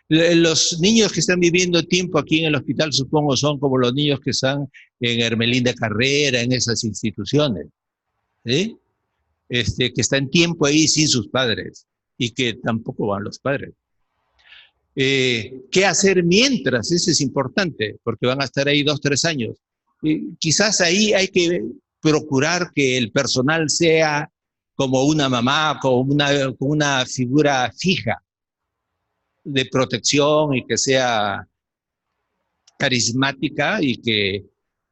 Los niños que están viviendo tiempo aquí en el hospital, supongo, son como los niños que están en Hermelinda Carrera, en esas instituciones, ¿sí? Que están tiempo ahí sin sus padres y que tampoco van los padres. ¿Qué hacer mientras? Eso es importante, porque van a estar ahí 2, 3 años. Quizás ahí hay que procurar que el personal sea como una mamá, como una figura fija de protección y que sea carismática y que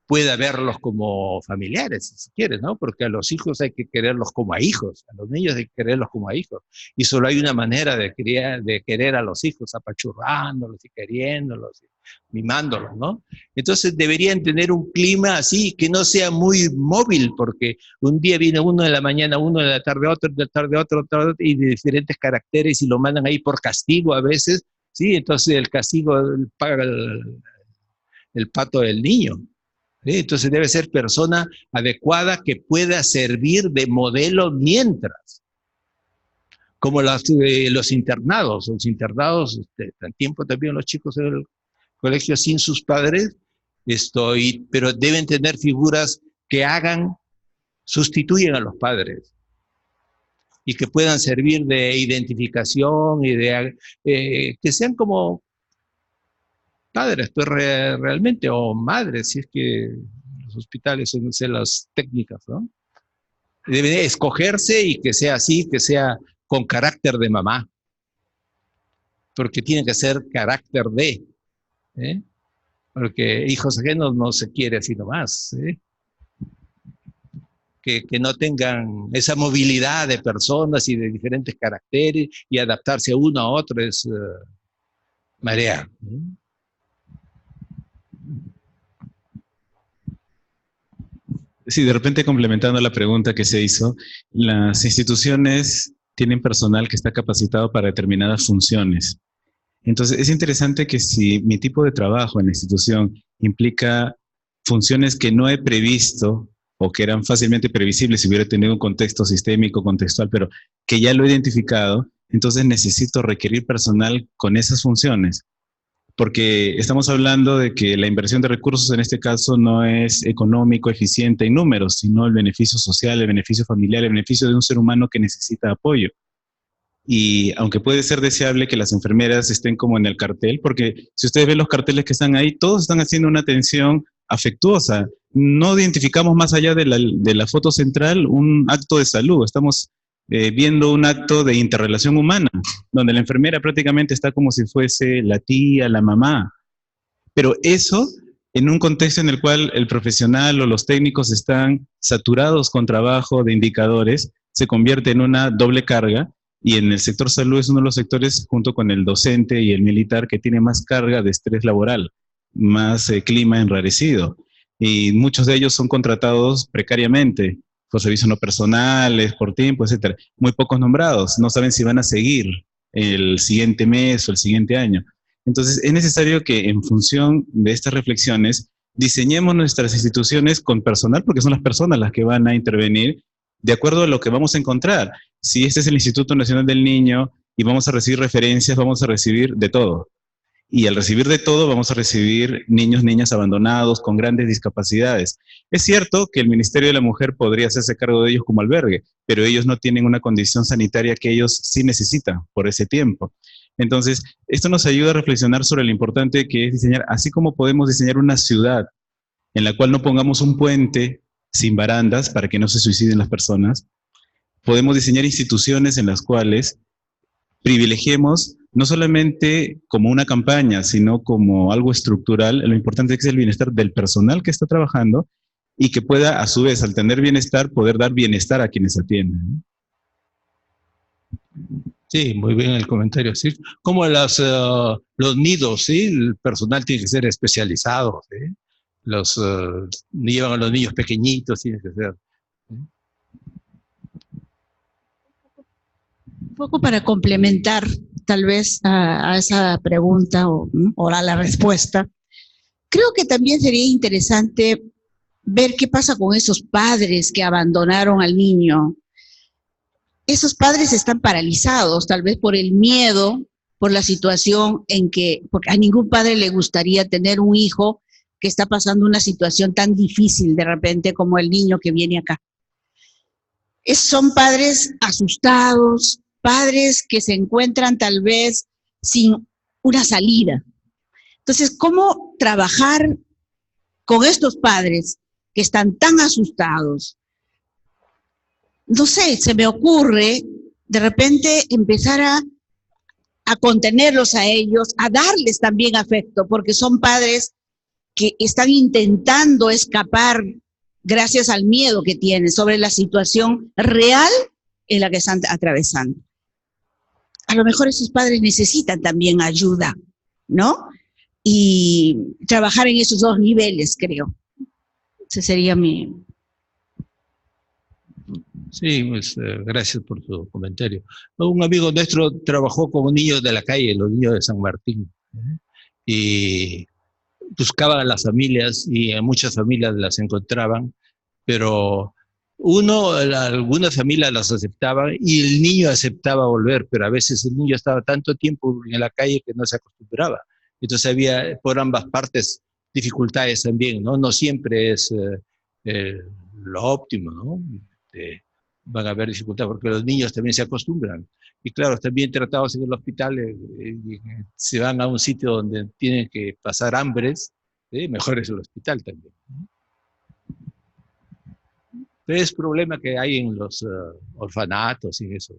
pueda verlos como familiares, si quieres, ¿no? Porque a los hijos hay que quererlos como a hijos, a los niños hay que quererlos como a hijos. Y solo hay una manera de querer a los hijos, apachurrándolos y queriéndolos, y mimándolos, ¿no? Entonces deberían tener un clima así, que no sea muy móvil, porque un día viene uno de la mañana, uno de la tarde otro, de la tarde otro, y de diferentes caracteres, y lo mandan ahí por castigo a veces, ¿sí? Entonces el castigo paga el pato del niño. ¿Sí? Entonces debe ser persona adecuada que pueda servir de modelo mientras. Como los internados. Los internados, tan tiempo también los chicos en el colegio sin sus padres, pero deben tener figuras que sustituyen a los padres y que puedan servir de identificación y que sean como padres, pues realmente, o madres, si es que los hospitales son las técnicas, ¿no? Deben escogerse y que sea así, que sea con carácter de mamá, porque tiene que ser carácter de, porque hijos ajenos no se quiere así nomás, que no tengan esa movilidad de personas y de diferentes caracteres y adaptarse a uno a otro es marea. Sí, de repente complementando la pregunta que se hizo, las instituciones tienen personal que está capacitado para determinadas funciones. Entonces, es interesante que si mi tipo de trabajo en la institución implica funciones que no he previsto o que eran fácilmente previsibles si hubiera tenido un contexto sistémico, contextual, pero que ya lo he identificado, entonces necesito requerir personal con esas funciones. Porque estamos hablando de que la inversión de recursos en este caso no es económico, eficiente en números, sino el beneficio social, el beneficio familiar, el beneficio de un ser humano que necesita apoyo. Y aunque puede ser deseable que las enfermeras estén como en el cartel, porque si ustedes ven los carteles que están ahí, todos están haciendo una atención afectuosa. No identificamos más allá de la foto central un acto de salud, estamos viendo un acto de interrelación humana, donde la enfermera prácticamente está como si fuese la tía, la mamá. Pero eso, en un contexto en el cual el profesional o los técnicos están saturados con trabajo de indicadores, se convierte en una doble carga, y en el sector salud es uno de los sectores, junto con el docente y el militar, que tiene más carga de estrés laboral, más clima enrarecido. Y muchos de ellos son contratados precariamente, por servicios no personales, por tiempo, etc. Muy pocos nombrados, no saben si van a seguir el siguiente mes o el siguiente año. Entonces, es necesario que en función de estas reflexiones diseñemos nuestras instituciones con personal, porque son las personas las que van a intervenir de acuerdo a lo que vamos a encontrar. Si este es el Instituto Nacional del Niño y vamos a recibir referencias, vamos a recibir de todo. Y al recibir de todo, vamos a recibir niños, niñas abandonados con grandes discapacidades. Es cierto que el Ministerio de la Mujer podría hacerse cargo de ellos como albergue, pero ellos no tienen una condición sanitaria que ellos sí necesitan por ese tiempo. Entonces, esto nos ayuda a reflexionar sobre lo importante que es diseñar, así como podemos diseñar una ciudad en la cual no pongamos un puente sin barandas para que no se suiciden las personas, podemos diseñar instituciones en las cuales privilegiemos no solamente como una campaña, sino como algo estructural, lo importante es que es el bienestar del personal que está trabajando y que pueda, a su vez, al tener bienestar, poder dar bienestar a quienes atienden. Sí, muy bien el comentario. ¿Sí? Como los nidos, ¿sí? El personal tiene que ser especializado, ¿sí? Llevan a los niños pequeñitos, tiene que ser. ¿Sí? Un poco para complementar tal vez a esa pregunta o a la respuesta, creo que también sería interesante ver qué pasa con esos padres que abandonaron al niño. Esos padres están paralizados, tal vez por el miedo, por la situación en que, porque a ningún padre le gustaría tener un hijo que está pasando una situación tan difícil de repente como el niño que viene acá. Son padres asustados, padres que se encuentran tal vez sin una salida. Entonces, ¿cómo trabajar con estos padres que están tan asustados? No sé, se me ocurre de repente empezar a contenerlos a ellos, a darles también afecto, porque son padres que están intentando escapar gracias al miedo que tienen sobre la situación real en la que están atravesando. A lo mejor esos padres necesitan también ayuda, ¿no? Y trabajar en esos dos niveles, creo. Ese sería mi... Sí, pues, gracias por tu comentario. Un amigo nuestro trabajó con niños de la calle, los niños de San Martín. Y buscaban a las familias y en muchas familias las encontraban, pero algunas familias las aceptaban y el niño aceptaba volver, pero a veces el niño estaba tanto tiempo en la calle que no se acostumbraba. Entonces había por ambas partes dificultades también, ¿no? No siempre es lo óptimo, ¿no? Van a haber dificultades porque los niños también se acostumbran. Y claro, están bien tratados en el hospital, se van a un sitio donde tienen que pasar hambres, mejor es el hospital también, ¿no? Pero es problema que hay en los orfanatos y eso.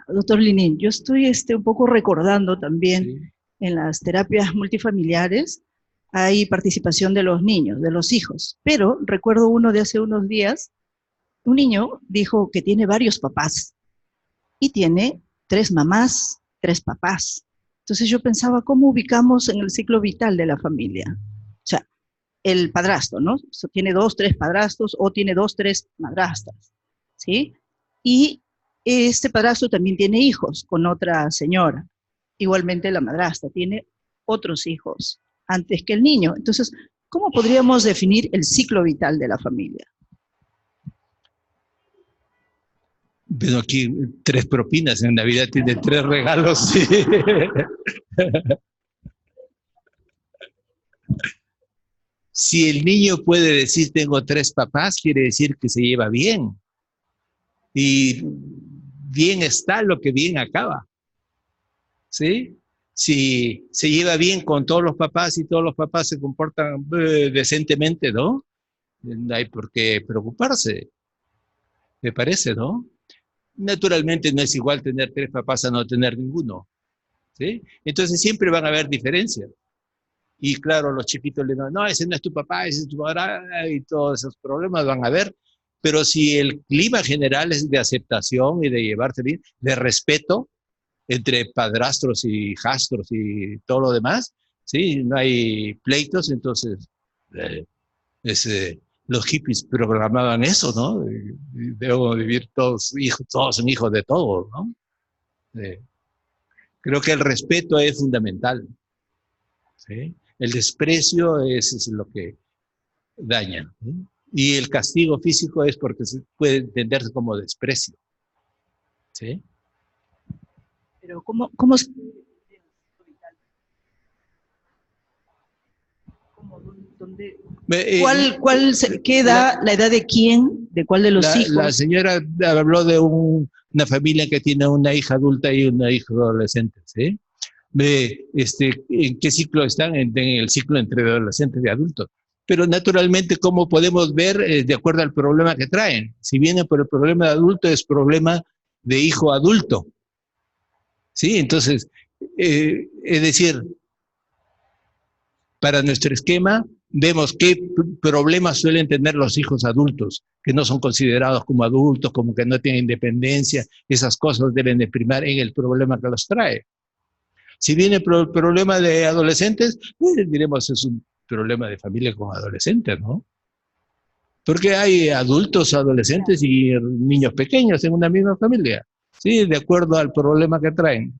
Doctor Linin, yo estoy un poco recordando también en las terapias multifamiliares hay participación de los niños, de los hijos, pero recuerdo uno de hace unos días, un niño dijo que tiene varios papás y tiene 3 mamás, 3 papás. Entonces yo pensaba, ¿cómo ubicamos en el ciclo vital de la familia? O sea, el padrastro, ¿no? Tiene 2, 3 padrastros o tiene 2, 3 madrastras, ¿sí? Y este padrastro también tiene hijos con otra señora. Igualmente la madrastra tiene otros hijos antes que el niño. Entonces, ¿cómo podríamos definir el ciclo vital de la familia? Pero aquí 3 propinas, en Navidad tiene 3 regalos. Sí. Si el niño puede decir tengo 3 papás, quiere decir que se lleva bien. Y bien está lo que bien acaba. ¿Sí? Si se lleva bien con todos los papás y todos los papás se comportan decentemente, ¿no? No hay por qué preocuparse. Me parece, ¿no? Naturalmente no es igual tener 3 papás a no tener ninguno. ¿Sí? Entonces siempre van a haber diferencias. Y claro, los chiquitos le dicen, no, ese no es tu papá, ese es tu mamá, y todos esos problemas van a haber. Pero si el clima general es de aceptación y de llevarse bien, de respeto entre padrastros y hijastros y todo lo demás, ¿sí? No hay pleitos, entonces los hippies programaban eso, ¿no? Debo vivir todos son hijos de todos, ¿no? Creo que el respeto es fundamental, ¿sí? El desprecio es lo que daña, ¿sí? Y el castigo físico es porque se puede entenderse como desprecio, ¿sí? Pero ¿cómo se... ¿Qué edad, la edad de quién, de cuál de los hijos? La señora habló de una familia que tiene una hija adulta y una hija adolescente, ¿sí? ¿En qué ciclo están? En el ciclo entre adolescentes y adultos. Pero naturalmente, ¿cómo podemos ver de acuerdo al problema que traen? Si viene por el problema de adulto, es problema de hijo adulto. ¿Sí? Entonces, es decir, para nuestro esquema, vemos qué problemas suelen tener los hijos adultos, que no son considerados como adultos, como que no tienen independencia. Esas cosas deben de primar en el problema que los trae. Si viene por el problema de adolescentes, diremos es un problema de familia con adolescentes, ¿no? Porque hay adultos, adolescentes y niños pequeños en una misma familia, ¿sí? De acuerdo al problema que traen.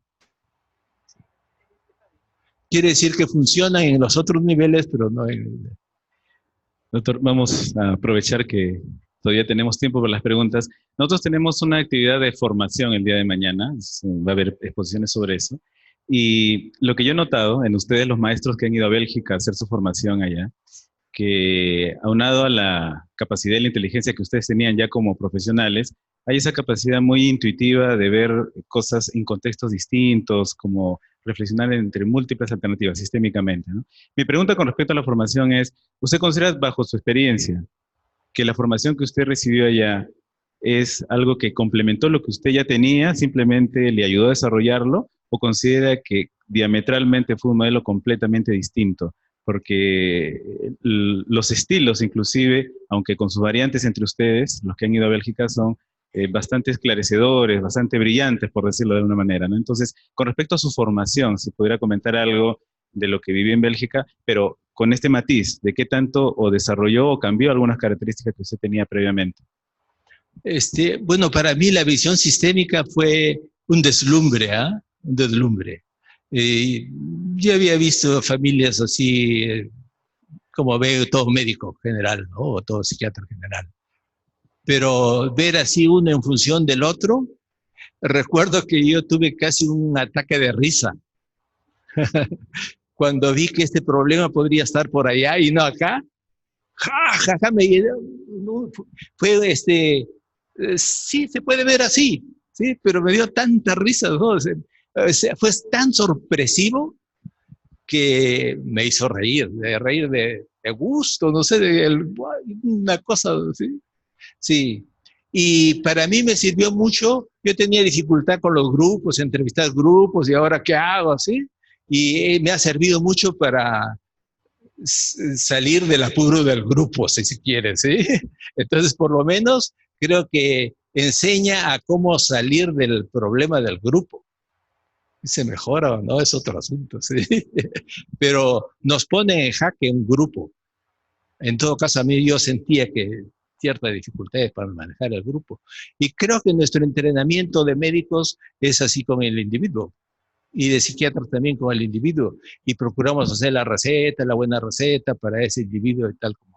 Quiere decir que funcionan en los otros niveles, pero no en el... Doctor, vamos a aprovechar que todavía tenemos tiempo para las preguntas. Nosotros tenemos una actividad de formación el día de mañana, va a haber exposiciones sobre eso. Y lo que yo he notado en ustedes, los maestros que han ido a Bélgica a hacer su formación allá, que aunado a la capacidad y la inteligencia que ustedes tenían ya como profesionales, hay esa capacidad muy intuitiva de ver cosas en contextos distintos, como reflexionar entre múltiples alternativas sistémicamente, ¿no? Mi pregunta con respecto a la formación es, ¿usted considera bajo su experiencia que la formación que usted recibió allá es algo que complementó lo que usted ya tenía, simplemente le ayudó a desarrollarlo, o considera que diametralmente fue un modelo completamente distinto? Porque los estilos inclusive, aunque con sus variantes entre ustedes, los que han ido a Bélgica, son bastante esclarecedores, bastante brillantes, por decirlo de alguna manera, ¿no? Entonces, con respecto a su formación, si pudiera comentar algo de lo que vivió en Bélgica, pero con este matiz, ¿de qué tanto o desarrolló o cambió algunas características que usted tenía previamente? Bueno, para mí la visión sistémica fue un deslumbre, ¿ah? Un deslumbre. Yo había visto familias así, como ve todo médico general, ¿no? O todo psiquiatra general. Pero ver así uno en función del otro, recuerdo que yo tuve casi un ataque de risa cuando vi que este problema podría estar por allá y no acá. Fue sí, se puede ver así, sí, pero me dio tanta risa, ¿no? O sea, fue tan sorpresivo que me hizo reír de gusto, no sé, una cosa, ¿sí? Sí, y para mí me sirvió mucho. Yo tenía dificultad con los grupos, entrevistar grupos, y ahora ¿qué hago? ¿Sí? Y me ha servido mucho para salir del apuro del grupo, si se quiere, ¿sí? Entonces, por lo menos, creo que enseña a cómo salir del problema del grupo. Se mejora o no, es otro asunto, ¿sí? Pero nos pone en jaque un grupo. En todo caso, a mí yo sentía que ciertas dificultades para manejar el grupo. Y creo que nuestro entrenamiento de médicos es así con el individuo, y de psiquiatras también con el individuo, y procuramos hacer la receta, la buena receta para ese individuo y tal como.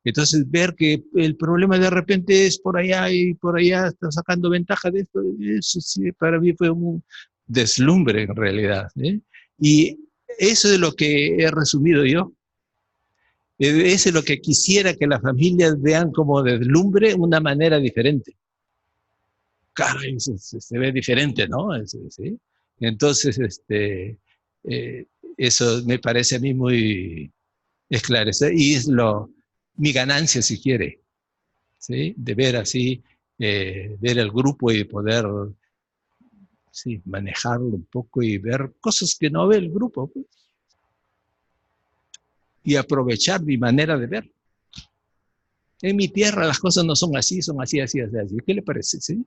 Entonces, ver que el problema de repente es por allá y por allá está sacando ventaja de esto, eso sí, para mí fue un deslumbre en realidad. Y eso es lo que he resumido yo. Eso es lo que quisiera que las familias vean como deslumbre, una manera diferente. Claro, se ve diferente, ¿no? ¿Sí? Entonces, eso me parece a mí muy esclarecer, y es mi ganancia, si quiere, ¿sí? De ver así, ver el grupo y poder, sí, manejarlo un poco y ver cosas que no ve el grupo, pues. Y aprovechar mi manera de ver. En mi tierra las cosas no son así, son así, así, así, así. ¿Qué le parece? ¿Sí?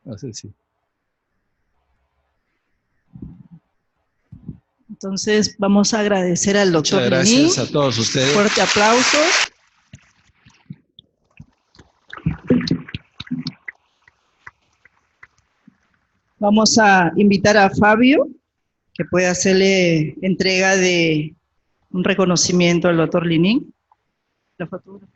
No sé si. Entonces, vamos a agradecer al doctor Linin. Muchas gracias a todos ustedes. Fuerte aplauso. Vamos a invitar a Fabio, que puede hacerle entrega de un reconocimiento al doctor Linin. La factura.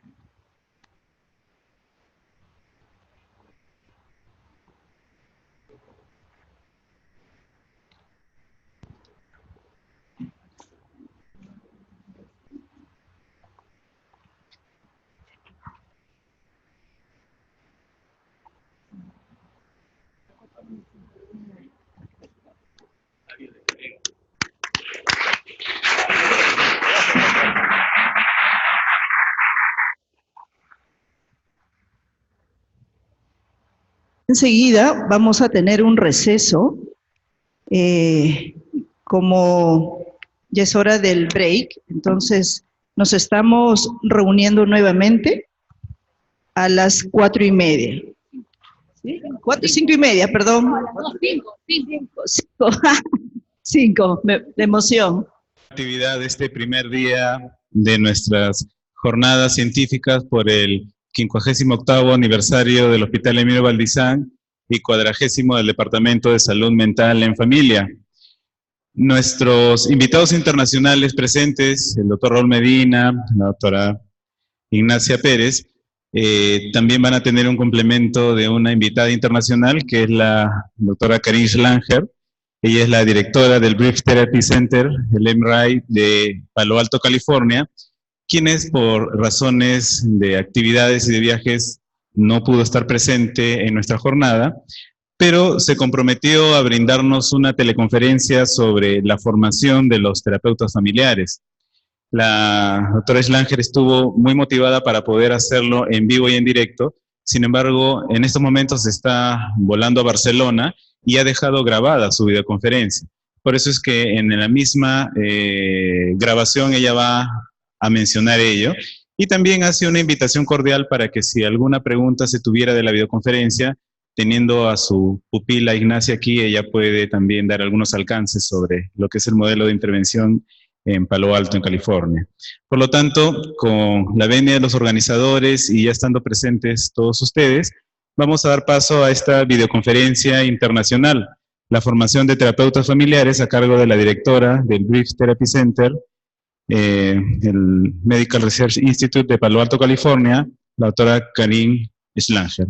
Enseguida vamos a tener un receso, como ya es hora del break, entonces nos estamos reuniendo nuevamente a las 4:30. ¿Sí? 5:30, perdón. No, 5. 5, de emoción. Actividad de este primer día de nuestras jornadas científicas por el 58º aniversario del Hospital Emilio Valdizán y 40º del Departamento de Salud Mental en Familia. Nuestros invitados internacionales presentes, el doctor Raúl Medina, la doctora Ignacia Pérez, también van a tener un complemento de una invitada internacional, que es la doctora Karin Schlanger. Ella es la directora del Brief Therapy Center, el MRI de Palo Alto, California, quienes por razones de actividades y de viajes no pudo estar presente en nuestra jornada, pero se comprometió a brindarnos una teleconferencia sobre la formación de los terapeutas familiares. La doctora Schlanger estuvo muy motivada para poder hacerlo en vivo y en directo. Sin embargo, en estos momentos está volando a Barcelona y ha dejado grabada su videoconferencia. Por eso es que en la misma grabación ella va a mencionar ello. Y también hace una invitación cordial para que si alguna pregunta se tuviera de la videoconferencia, teniendo a su pupila Ignacia aquí, ella puede también dar algunos alcances sobre lo que es el modelo de intervención en Palo Alto, en California. Por lo tanto, con la venia de los organizadores y ya estando presentes todos ustedes, vamos a dar paso a esta videoconferencia internacional, la formación de terapeutas familiares a cargo de la directora del Brief Therapy Center, el Medical Research Institute de Palo Alto, California, la doctora Karin Schlanger.